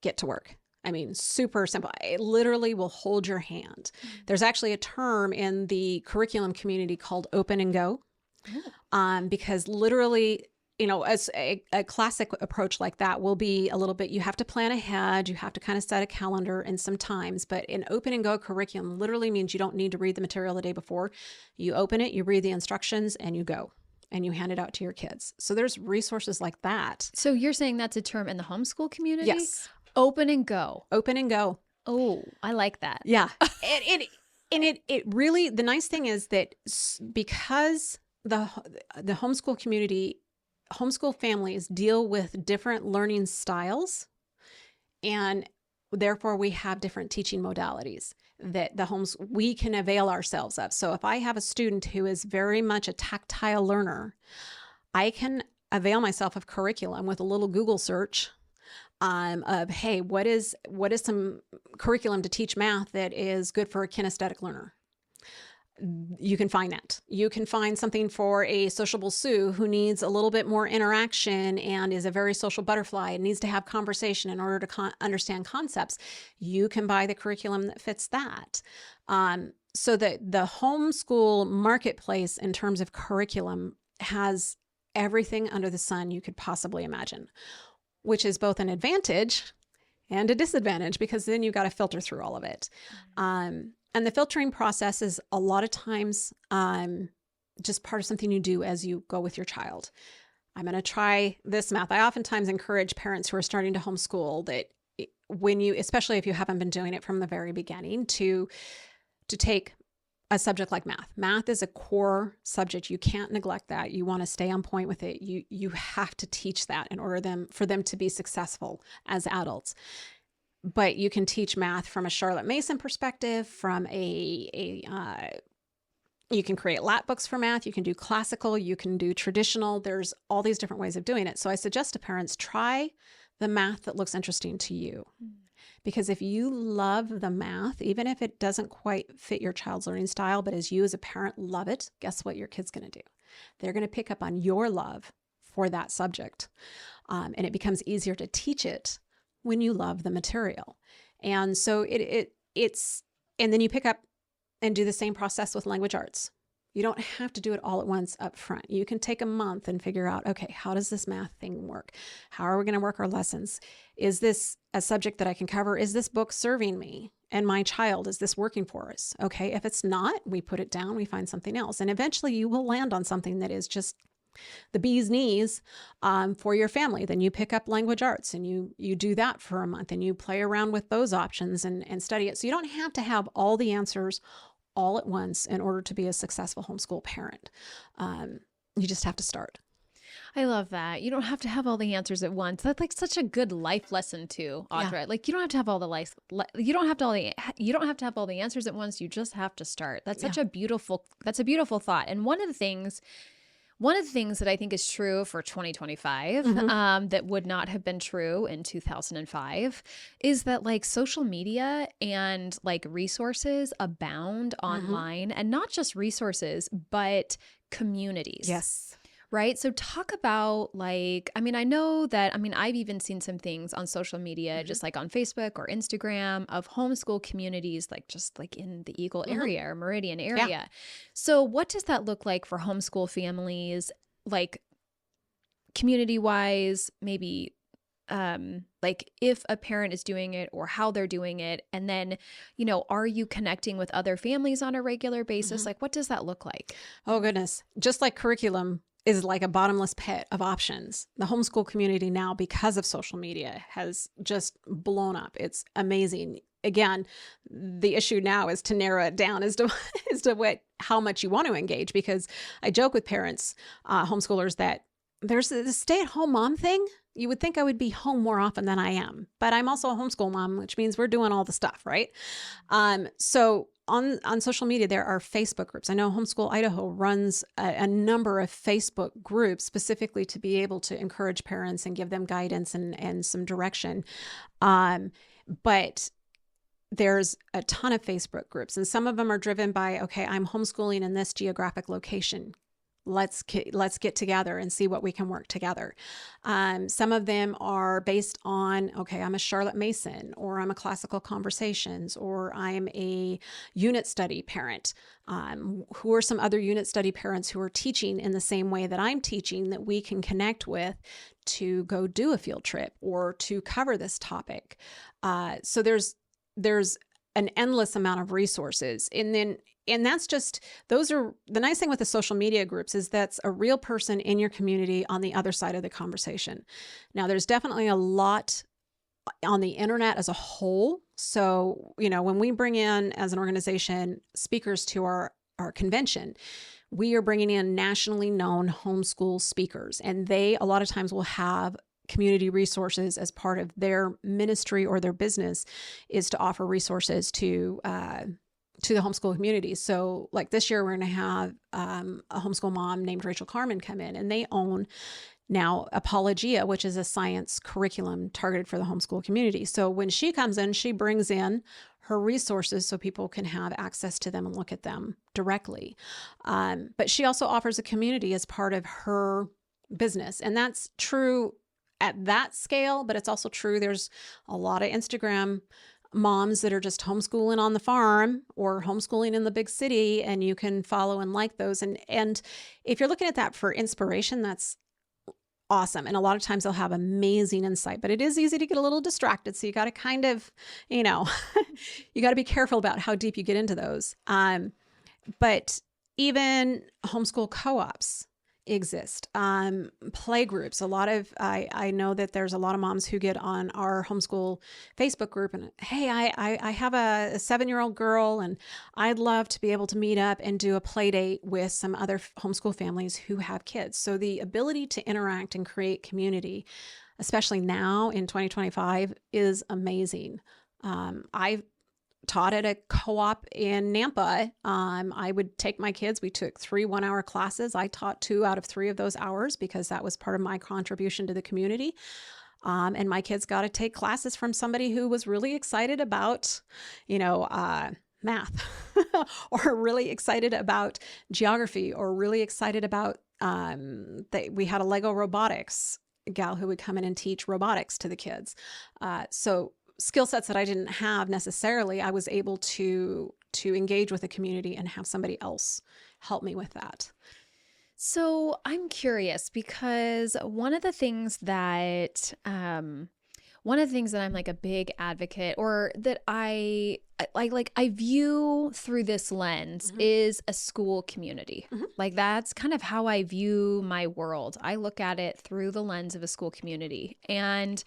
Get to work. I mean, super simple. It literally will hold your hand. There's actually a term in the curriculum community called open and go, because literally, as a classic approach like that will be a little bit, you have to plan ahead, you have to kind of set a calendar and some times, but an open and go curriculum literally means you don't need to read the material the day before. You open it, you read the instructions, and you go, and you hand it out to your kids. So there's resources like that. So you're saying that's a term in the homeschool community? Yes. Open and go. Open and go. Oh, I like that. Yeah. It really, the nice thing is that because the homeschool community, homeschool families deal with different learning styles, and therefore we have different teaching modalities that we can avail ourselves of. So if I have a student who is very much a tactile learner, I can avail myself of curriculum with a little Google search of, hey, what is some curriculum to teach math that is good for a kinesthetic learner? You can find that. You can find something for a sociable Sue who needs a little bit more interaction and is a very social butterfly and needs to have conversation in order to understand concepts. You can buy the curriculum that fits that. So that the homeschool marketplace in terms of curriculum has everything under the sun you could possibly imagine, which is both an advantage and a disadvantage, because then you've got to filter through all of it. And the filtering process is a lot of times just part of something you do as you go with your child. I'm going to try this math. I oftentimes encourage parents who are starting to homeschool that especially if you haven't been doing it from the very beginning, to take a subject like math. Math is a core subject. You can't neglect that. You want to stay on point with it. You have to teach that in order for them to be successful as adults. But you can teach math from a Charlotte Mason perspective, from you can create lat books for math. You can do classical, you can do traditional. There's all these different ways of doing it. So I suggest to parents, try the math that looks interesting to you. Because if you love the math, even if it doesn't quite fit your child's learning style, but as you as a parent love it, guess what your kid's going to do? They're going to pick up on your love for that subject. And it becomes easier to teach it when you love the material. And so it's, and then you pick up and do the same process with language arts. You don't have to do it all at once up front. You can take a month and figure out, okay, how does this math thing work? How are we going to work our lessons? Is this a subject that I can cover? Is this book serving me and my child? Is this working for us? Okay, if it's not, we put it down, we find something else. And eventually you will land on something that is just the bee's knees for your family. Then you pick up language arts and you do that for a month and you play around with those options and study it. So you don't have to have all the answers all at once in order to be a successful homeschool parent. You just have to start. I love that. You don't have to have all the answers at once. That's like such a good life lesson too, Audra. Yeah. Like you don't have to have all the you don't have to have all the answers at once. You just have to start. That's such a beautiful thought. And one of the things that I think is true for 2025, that would not have been true in 2005, is that like social media and like resources abound online, and not just resources, but communities. Yes. Right. So talk about like, I mean, I know that, I've even seen some things on social media, just like on Facebook or Instagram, of homeschool communities, like just like in the Eagle area or Meridian area. Yeah. So what does that look like for homeschool families, like community wise, maybe like if a parent is doing it or how they're doing it? And then, are you connecting with other families on a regular basis? Mhm. Like, what does that look like? Oh, goodness. Just like curriculum is like a bottomless pit of options. The homeschool community now, because of social media, has just blown up. It's amazing. Again, the issue now is to narrow it down as to how much you want to engage. Because I joke with parents, homeschoolers, that there's the stay-at-home mom thing. You would think I would be home more often than I am, but I'm also a homeschool mom, which means we're doing all the stuff, right? So on social media, there are Facebook groups. I know Homeschool Idaho runs a number of Facebook groups specifically to be able to encourage parents and give them guidance and some direction. But there's a ton of Facebook groups, and some of them are driven by, okay, I'm homeschooling in this geographic location. Let's get together and see what we can work together. Some of them are based on, okay, I'm a Charlotte Mason, or I'm a Classical Conversations, or I'm a unit study parent. Who are some other unit study parents who are teaching in the same way that I'm teaching that we can connect with to go do a field trip or to cover this topic? So there's an endless amount of resources. And that's just, those are the nice thing with the social media groups is that's a real person in your community on the other side of the conversation. Now, there's definitely a lot on the internet as a whole. So, when we bring in as an organization speakers to our convention, we are bringing in nationally known homeschool speakers, and they a lot of times will have community resources as part of their ministry or their business is to offer resources to the homeschool community. So like this year, we're going to have a homeschool mom named Rachel Carmen come in, and they own now Apologia, which is a science curriculum targeted for the homeschool community. So when she comes in, she brings in her resources so people can have access to them and look at them directly. But she also offers a community as part of her business. And that's true at that scale, but it's also true. There's a lot of Instagram moms that are just homeschooling on the farm or homeschooling in the big city, and you can follow and like those. And if you're looking at that for inspiration, that's awesome. And a lot of times they'll have amazing insight, but it is easy to get a little distracted. So you got to kind of, you got to be careful about how deep you get into those. But even homeschool co-ops exist. Play groups. I know that there's a lot of moms who get on our homeschool Facebook group and, hey, I have a 7-year-old girl and I'd love to be able to meet up and do a play date with some other homeschool families who have kids. So the ability to interact and create community, especially now in 2025, is amazing. I've taught at a co-op in Nampa. I would take my kids. We took 3 one-hour classes. I taught 2 out of 3 of those hours because that was part of my contribution to the community. And my kids got to take classes from somebody who was really excited about, math or really excited about geography or really excited about, we had a Lego robotics gal who would come in and teach robotics to the kids. So skill sets that I didn't have necessarily, I was able to engage with the community and have somebody else help me with that. So I'm curious because one of the things that I'm like a big advocate, or that I view through this lens, is a school community. Like that's kind of how I view my world. I look at it through the lens of a school community. And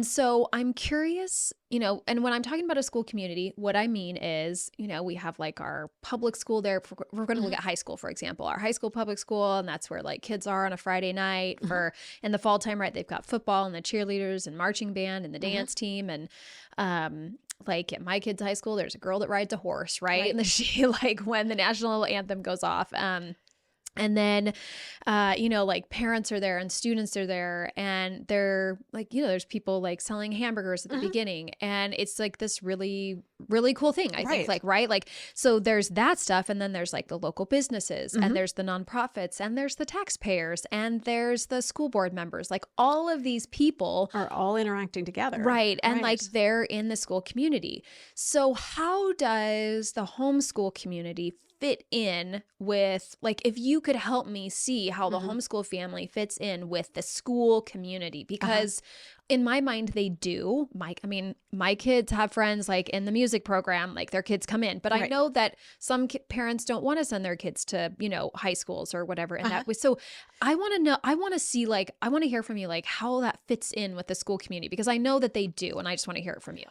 so I'm curious, and when I'm talking about a school community, what I mean is, we have like our public school there. We're going to look at high school, for example, our high school public school. And that's where like kids are on a Friday night in the fall time, right? They've got football and the cheerleaders and marching band and the dance team. And like at my kids' high school, there's a girl that rides a horse, right? And she when the national anthem goes off, and then, like parents are there and students are there, and they're like, there's people like selling hamburgers at the beginning, and it's like this really, really cool thing. I think right. So there's that stuff. And then there's like the local businesses and there's the nonprofits and there's the taxpayers and there's the school board members, like all of these people are all interacting together. Right. And like they're in the school community. So how does the homeschool community fit in with, like, if you could help me see how the Mhm. homeschool family fits in with the school community, Uh-huh. because in my mind they do. My kids have friends like in the music program, like their kids come in, but I Right. know that some parents don't want to send their kids to, high schools or whatever in Uh-huh. that way. So I want to know, I want to see, like, I want to hear from you, like, how that fits in with the school community, because I know that they do, and I just want to hear it from you.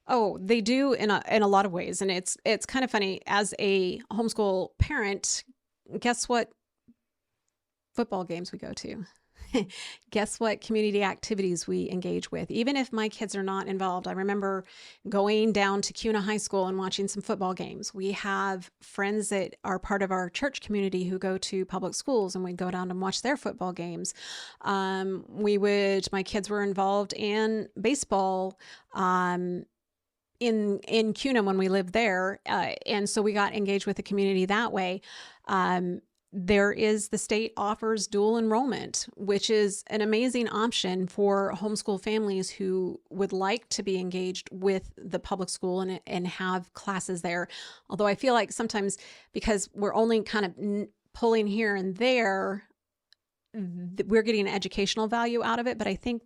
Oh, they do in a lot of ways, and it's kind of funny as a homeschool parent. Guess what football games we go to? Guess what community activities we engage with? Even if my kids are not involved, I remember going down to Kuna High School and watching some football games. We have friends that are part of our church community who go to public schools, and we'd go down and watch their football games. My kids were involved in baseball. In Kuna when we lived there. And so we got engaged with the community that way. The state offers dual enrollment, which is an amazing option for homeschool families who would like to be engaged with the public school and have classes there. Although I feel like sometimes, because we're only kind of pulling here and there, we're getting an educational value out of it. But I think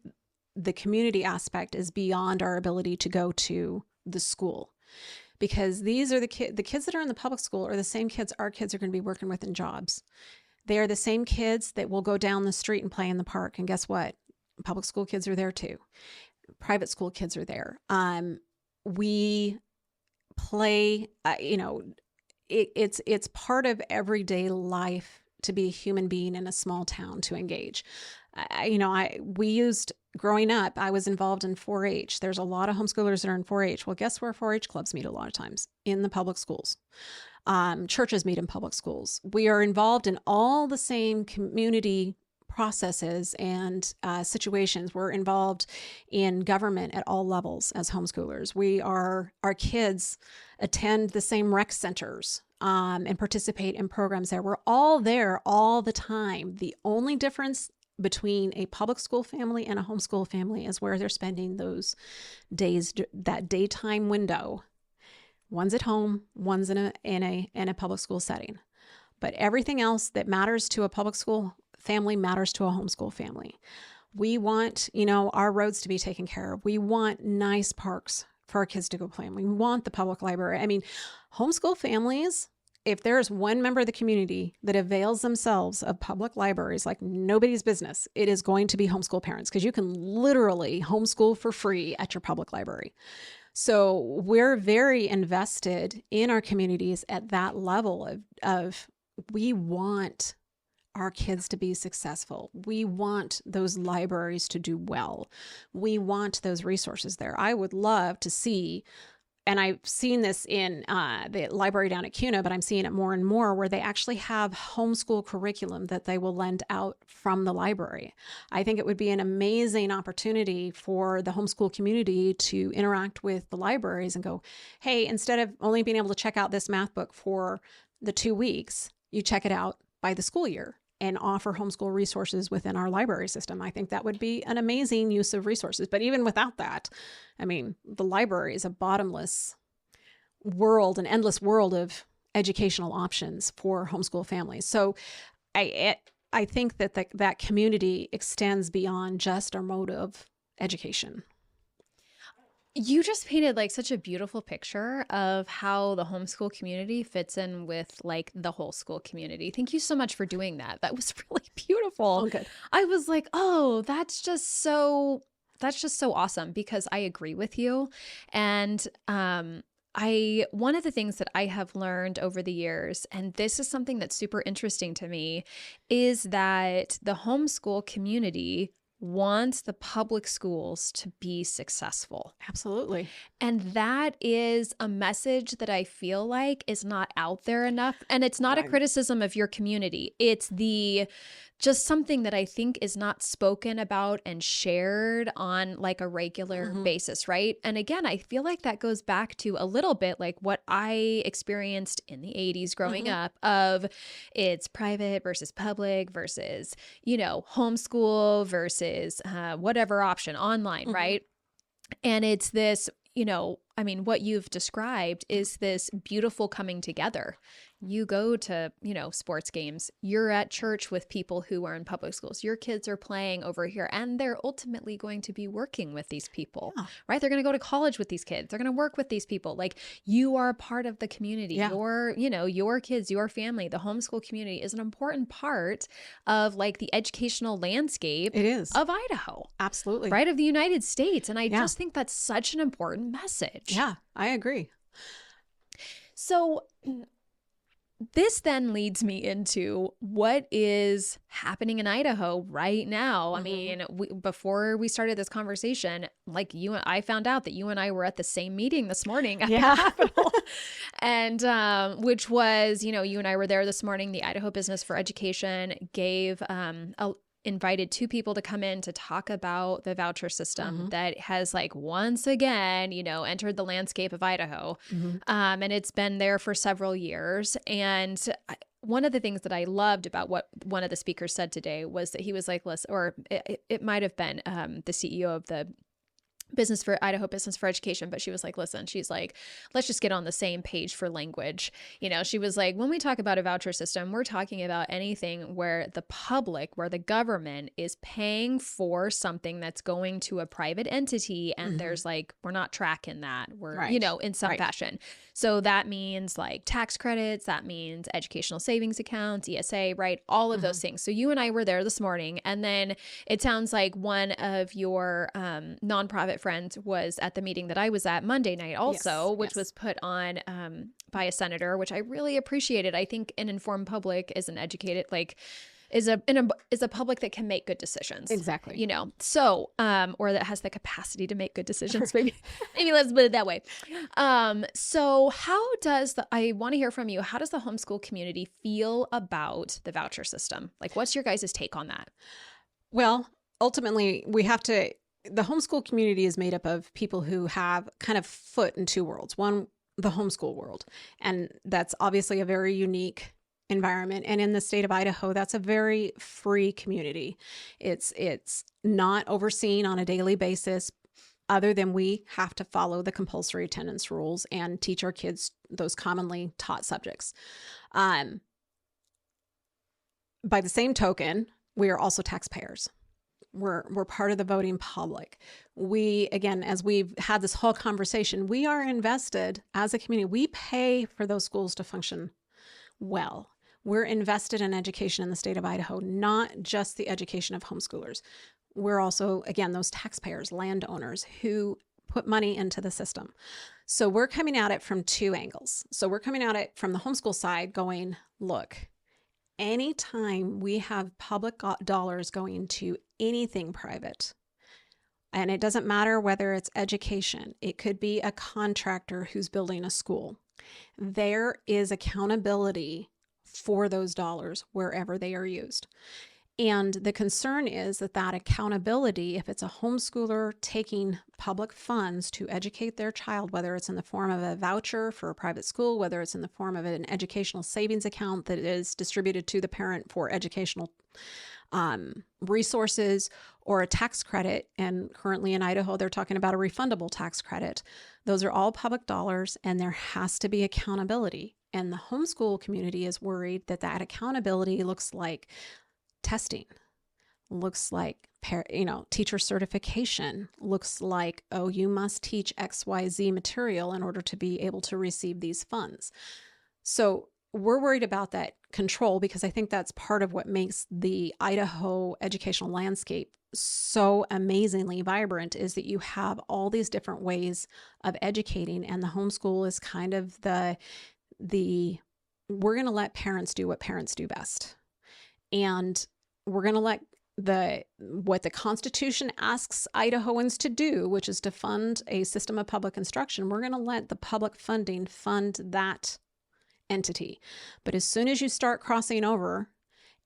the community aspect is beyond our ability to go to the school, because these are the kids that are in the public school are the same kids our kids are going to be working with in jobs. They are the same kids that will go down the street and play in the park. And guess what? Public school kids are there too. Private school kids are there. We play, it's part of everyday life to be a human being in a small town, to engage. Growing up, I was involved in 4-H. There's a lot of homeschoolers that are in 4-H. Well, guess where 4-H clubs meet a lot of times? In the public schools. Churches meet in public schools. We are involved in all the same community processes and situations. We're involved in government at all levels as homeschoolers. Our kids attend the same rec centers and participate in programs there. We're all there all the time. The only difference between a public school family and a homeschool family is where they're spending those days, that daytime window. One's at home, one's in a public school setting. But everything else that matters to a public school family matters to a homeschool family. We want, our roads to be taken care of. We want nice parks for our kids to go play in. We want the public library. I mean, homeschool families, if there's one member of the community that avails themselves of public libraries like nobody's business, it is going to be homeschool parents, because you can literally homeschool for free at your public library. So we're very invested in our communities at that level of we want our kids to be successful. We want those libraries to do well. We want those resources there. I would love to see, and I've seen this in the library down at Kuna, but I'm seeing it more and more, where they actually have homeschool curriculum that they will lend out from the library. I think it would be an amazing opportunity for the homeschool community to interact with the libraries and go, hey, instead of only being able to check out this math book for the 2 weeks, you check it out by the school year and offer homeschool resources within our library system. I think that would be an amazing use of resources. But even without that, I mean, the library is a bottomless world, an endless world of educational options for homeschool families. So I think that community extends beyond just our mode of education. You just painted like such a beautiful picture of how the homeschool community fits in with like the whole school community. Thank you so much for doing that. That was really beautiful. Oh, good. I was like, oh, that's just so awesome, because I agree with you. And one of the things that I have learned over the years, and this is something that's super interesting to me, is that the homeschool community wants the public schools to be successful. Absolutely. And that is a message that I feel like is not out there enough. And it's not a criticism of your community. It's just something that I think is not spoken about and shared on like a regular basis, right? And again, I feel like that goes back to a little bit like what I experienced in the 80s growing up, of it's private versus public versus, homeschool versus whatever option online, right? And it's this, I mean, what you've described is this beautiful coming together. You go to, sports games. You're at church with people who are in public schools. Your kids are playing over here, and they're ultimately going to be working with these people, right? They're going to go to college with these kids. They're going to work with these people. Like, you are a part of the community. Yeah. Your kids, your family, the homeschool community is an important part of like the educational landscape It is. of Idaho. Absolutely. Right, of the United States. And I just think that's such an important message. Yeah, I agree. So this then leads me into what is happening in Idaho right now. I mean, before we started this conversation, like I found out that you and I were at the same meeting this morning at the Capitol. And which was, you and I were there this morning. The Idaho Business for Education gave invited 2 people to come in to talk about the voucher system that has like once again, entered the landscape of Idaho. And it's been there for several years. And one of the things that I loved about what one of the speakers said today was that he was like, listen, or it might have been the CEO of the Idaho Business for Education, but she was like, listen, she's like, let's just get on the same page for language. She was like, when we talk about a voucher system, we're talking about anything where the government is paying for something that's going to a private entity. And there's like, we're not tracking that. We're, in some fashion. So that means like tax credits, that means educational savings accounts, ESA, right? All of those things. So you and I were there this morning, and then it sounds like one of your nonprofit friends was at the meeting that I was at Monday night also, which was put on by a senator, which I really appreciated. I think an informed public is an educated, is a public that can make good decisions. Exactly. So, or that has the capacity to make good decisions. Maybe let's put it that way. So I want to hear from you. How does the homeschool community feel about the voucher system? Like, what's your guys' take on that? Well, ultimately the homeschool community is made up of people who have kind of foot in 2 worlds. One, the homeschool world. And that's obviously a very unique environment. And in the state of Idaho, that's a very free community. It's not overseen on a daily basis, other than we have to follow the compulsory attendance rules and teach our kids those commonly taught subjects. By the same token, we are also taxpayers. We're part of the voting public. We, again, as we've had this whole conversation, we are invested as a community. We pay for those schools to function well. We're invested in education in the state of Idaho, not just the education of homeschoolers. We're also, again, those taxpayers, landowners who put money into the system. So we're coming at it from 2 angles. So we're coming at it from the homeschool side going, look, anytime we have public dollars going to anything private, and it doesn't matter whether it's education, it could be a contractor who's building a school, there is accountability for those dollars wherever they are used. And the concern is that accountability, if it's a homeschooler taking public funds to educate their child, whether it's in the form of a voucher for a private school, whether it's in the form of an educational savings account that is distributed to the parent for educational resources, or a tax credit. And currently in Idaho, they're talking about a refundable tax credit. Those are all public dollars, and there has to be accountability. And the homeschool community is worried that accountability looks like testing, looks like teacher certification, looks like, oh, you must teach XYZ material in order to be able to receive these funds. So we're worried about that control, because I think that's part of what makes the Idaho educational landscape so amazingly vibrant, is that you have all these different ways of educating, and the homeschool is kind of the we're going to let parents do what parents do best. And we're going to let what the Constitution asks Idahoans to do, which is to fund a system of public instruction. We're going to let the public funding fund that entity. But as soon as you start crossing over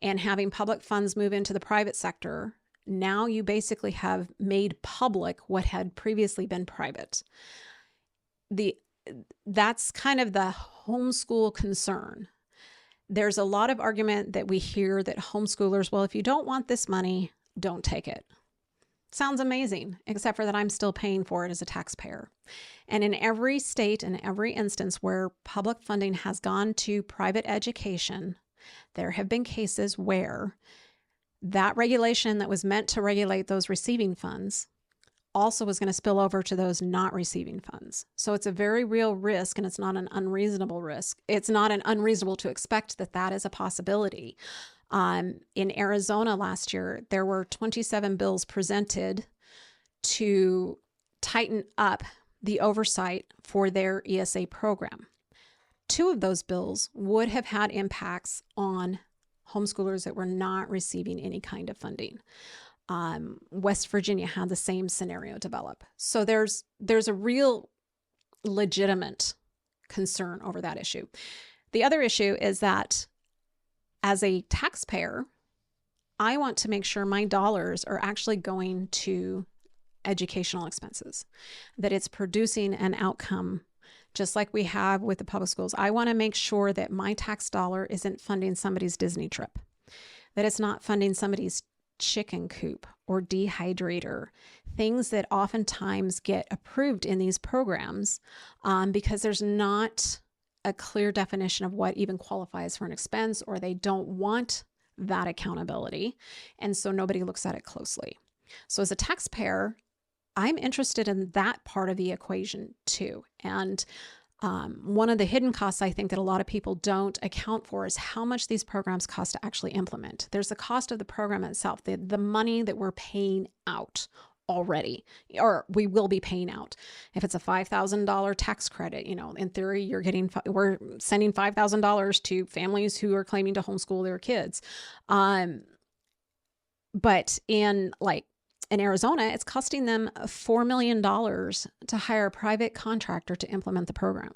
and having public funds move into the private sector, now you basically have made public what had previously been private. That's kind of the homeschool concern. There's a lot of argument that we hear that homeschoolers, well, if you don't want this money, don't take it. Sounds amazing, except for that I'm still paying for it as a taxpayer. And in every state and every instance where public funding has gone to private education, there have been cases where that regulation that was meant to regulate those receiving funds also was going to spill over to those not receiving funds. So it's a very real risk, and it's not an unreasonable risk. It's not an unreasonable to expect that that is a possibility. In Arizona last year, there were 27 bills presented to tighten up the oversight for their ESA program. 2 of those bills would have had impacts on homeschoolers that were not receiving any kind of funding. West Virginia had the same scenario develop. So there's a real legitimate concern over that issue. The other issue is that as a taxpayer, I want to make sure my dollars are actually going to educational expenses, that it's producing an outcome just like we have with the public schools. I want to make sure that my tax dollar isn't funding somebody's Disney trip, that it's not funding somebody's chicken coop or dehydrator, things that oftentimes get approved in these programs because there's not a clear definition of what even qualifies for an expense, or they don't want that accountability. And so nobody looks at it closely. So as a taxpayer, I'm interested in that part of the equation too. And one of the hidden costs I think that a lot of people don't account for is how much these programs cost to actually implement. There's the cost of the program itself, the money that we're paying out already, or we will be paying out. If it's a $5,000 tax credit, in theory, we're sending $5,000 to families who are claiming to homeschool their kids. But in Arizona, it's costing them $4 million to hire a private contractor to implement the program.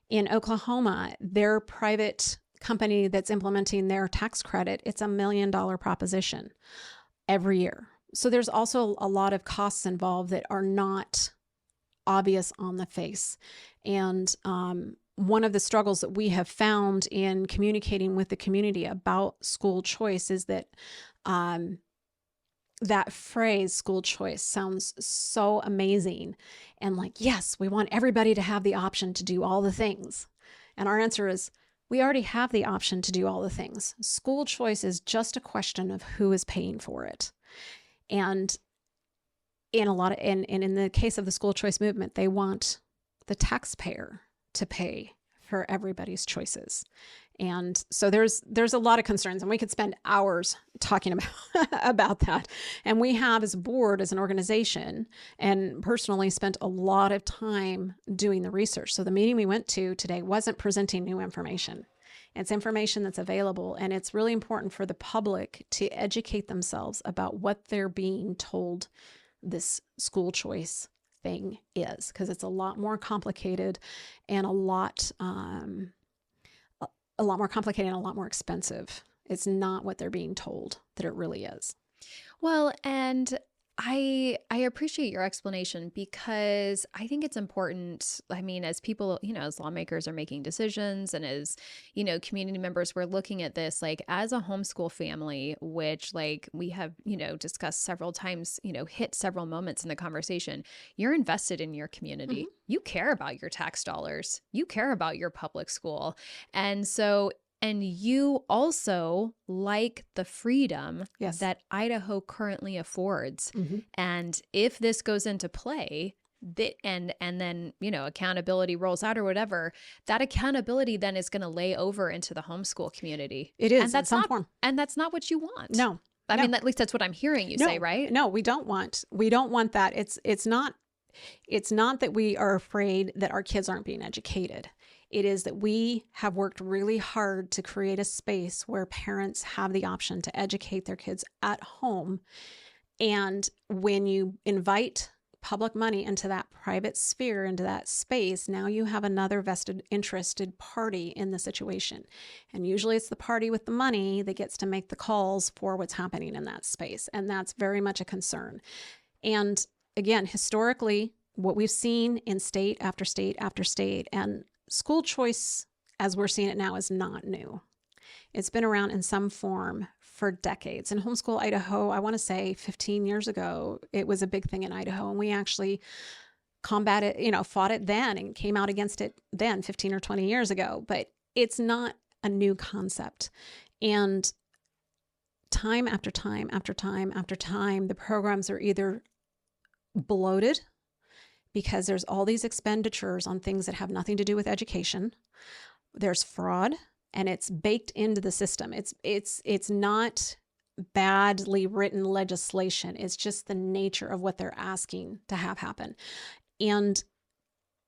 In Oklahoma, their private company that's implementing their tax credit, it's $1 million proposition every year. So there's also a lot of costs involved that are not obvious on the face. And one of the struggles that we have found in communicating with the community about school choice is that that phrase, school choice, sounds so amazing. And yes, we want everybody to have the option to do all the things. And our answer is, we already have the option to do all the things. School choice is just a question of who is paying for it. And in the case of the school choice movement, they want the taxpayer to pay for everybody's choices. And so there's a lot of concerns, and we could spend hours talking about that. And we have, as a board, as an organization, and personally spent a lot of time doing the research. So the meeting we went to today wasn't presenting new information. It's information that's available, and it's really important for the public to educate themselves about what they're being told this school choice thing is, because it's a lot more complicated and a lot more complicated and a lot more expensive. It's not what they're being told that it really is. Well, and I appreciate your explanation, because I think it's important. I mean, as people, as lawmakers are making decisions, and as, community members, we're looking at this, as a homeschool family, which we have, discussed several times, hit several moments in the conversation. You're invested in your community. Mm-hmm. You care about your tax dollars. You care about your public school. And you also like the freedom yes. that Idaho currently affords. Mm-hmm. And if this goes into play, and then, accountability rolls out or whatever, that accountability then is going to lay over into the homeschool community. It is, and that's in some form. And that's not what you want. No. I mean, at least that's what I'm hearing you say, right? No, we don't want that. It's not that we are afraid that our kids aren't being educated. It is that we have worked really hard to create a space where parents have the option to educate their kids at home. And when you invite public money into that private sphere, into that space, now you have another vested interested party in the situation. And usually it's the party with the money that gets to make the calls for what's happening in that space. And that's very much a concern. And again, historically, what we've seen in state after state after state, and school choice, as we're seeing it now, is not new. It's been around in some form for decades. In Homeschool Idaho, I want to say 15 years ago, it was a big thing in Idaho. And we actually combated, fought it then and came out against it then 15 or 20 years ago. But it's not a new concept. And time after time after time after time, the programs are either bloated because there's all these expenditures on things that have nothing to do with education. There's fraud, and it's baked into the system. It's not badly written legislation. It's just the nature of what they're asking to have happen. And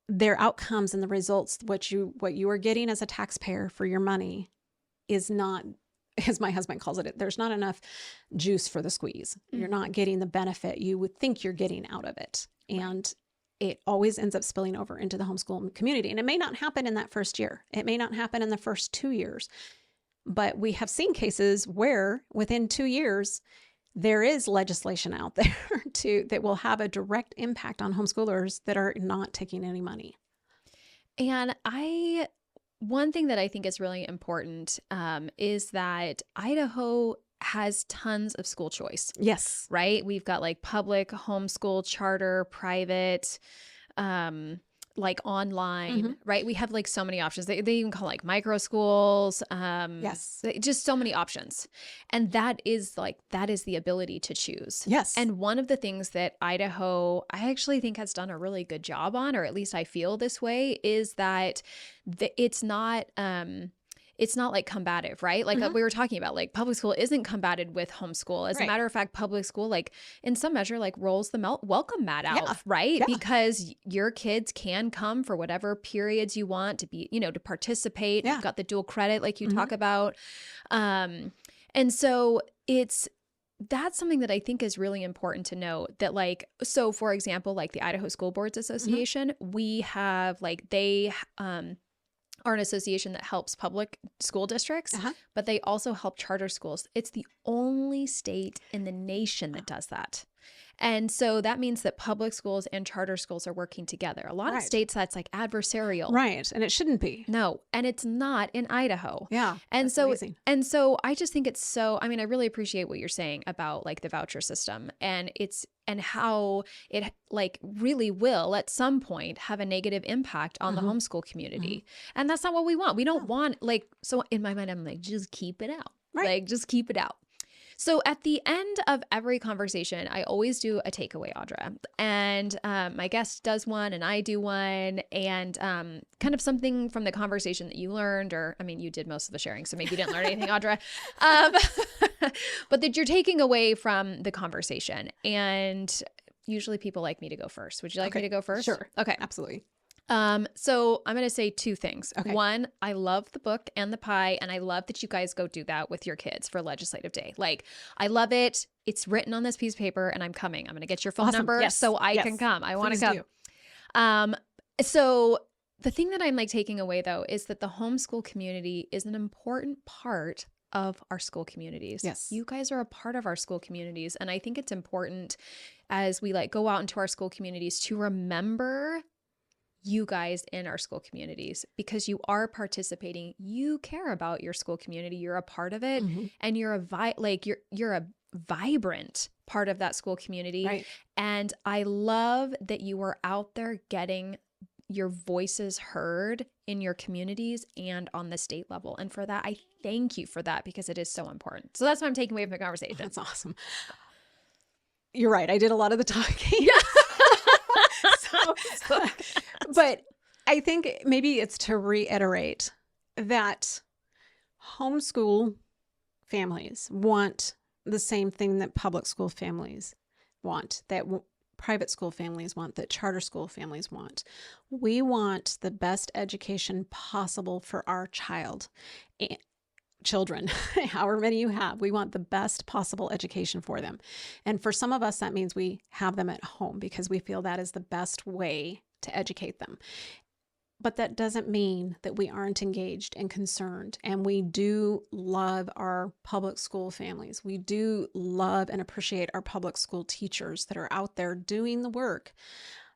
their outcomes and the results, what you are getting as a taxpayer for your money is not, as my husband calls it, there's not enough juice for the squeeze. Mm-hmm. You're not getting the benefit you would think you're getting out of it. And it always ends up spilling over into the homeschool community. And it may not happen in that first year. It may not happen in the first 2 years. But we have seen cases where within 2 years, there is legislation out there that will have a direct impact on homeschoolers that are not taking any money. And one thing that I think is really important is that Idaho has tons of school choice. Yes. Right? We've got like public, homeschool, charter, private, like online, right? We have like so many options. They even call like micro schools. Yes. Just so many options. And that is the ability to choose. Yes. And one of the things that Idaho, I actually think has done a really good job on, or at least I feel this way, is that it's not like combative, right? Like we were talking about, like public school isn't combated with homeschool. As a matter of fact, public school, like in some measure, like rolls the welcome mat out, right? Yeah. Because your kids can come for whatever periods you want to be, to participate. Yeah. You've got the dual credit, like you talk about. And so that's something that I think is really important to note, that like, so for example, like the Idaho School Boards Association, we have like, they, are an association that helps public school districts, but they also help charter schools. It's the only state in the nation that does that. And so that means that public schools and charter schools are working together. A lot of states, that's like adversarial. Right. And it shouldn't be. No. And it's not in Idaho. Yeah. And so, amazing. And so I just think it's I really appreciate what you're saying about like the voucher system, and how it like really will at some point have a negative impact on the homeschool community. And that's not what we want. We don't want so in my mind, I'm like, just keep it out. Right. Like just keep it out. So at the end of every conversation, I always do a takeaway, Audra, and my guest does one and I do one, and kind of something from the conversation that you learned, or you did most of the sharing, so maybe you didn't learn anything, Audra, but that you're taking away from the conversation. And usually people like me to go first. Would you like me to go first? Sure. Okay. Absolutely. So I'm going to say two things. Okay. One, I love the book and the pie, and I love that you guys go do that with your kids for Legislative Day. Like, I love it. It's written on this piece of paper, and I'm coming. I'm going to get your phone number so I can come. I want to come. So the thing that I'm like taking away though, is that the homeschool community is an important part of our school communities. Yes. You guys are a part of our school communities. And I think it's important as we like go out into our school communities to remember you guys in our school communities, because you are participating. You care about your school community. You're a part of it, and you're a vibrant part of that school community. Right. And I love that you are out there getting your voices heard in your communities and on the state level. And for that, I thank you for that, because it is so important. So that's what I'm taking away from the conversation. That's awesome. You're right. I did a lot of the talking. Yeah. But I think maybe it's to reiterate that homeschool families want the same thing that public school families want, that private school families want, that charter school families want. We want the best education possible for our children, however many you have. We want the best possible education for them. And for some of us, that means we have them at home because we feel that is the best way to educate them. But that doesn't mean that we aren't engaged and concerned. And we do love our public school families. We do love and appreciate our public school teachers that are out there doing the work,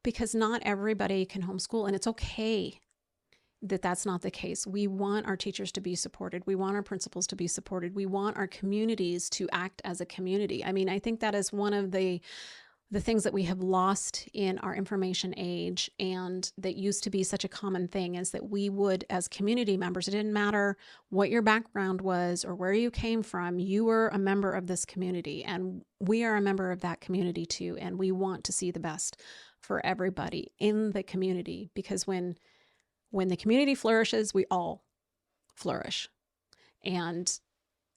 because not everybody can homeschool, and it's okay. that that's not the case. We want our teachers to be supported. We want our principals to be supported. We want our communities to act as a community. I mean, I think that is one of the things that we have lost in our information age, and that used to be such a common thing, is that we would, as community members, it didn't matter what your background was or where you came from, you were a member of this community, and we are a member of that community too, and we want to see the best for everybody in the community, because when the community flourishes, we all flourish. And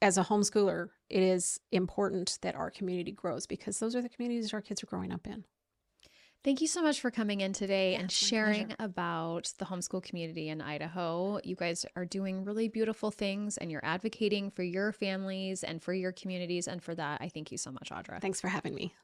as a homeschooler, it is important that our community grows, because those are the communities our kids are growing up in. Thank you so much for coming in today and Yes, my sharing pleasure. about the homeschool community in Idaho. You guys are doing really beautiful things, and you're advocating for your families and for your communities. And for that, I thank you so much, Audra. Thanks for having me.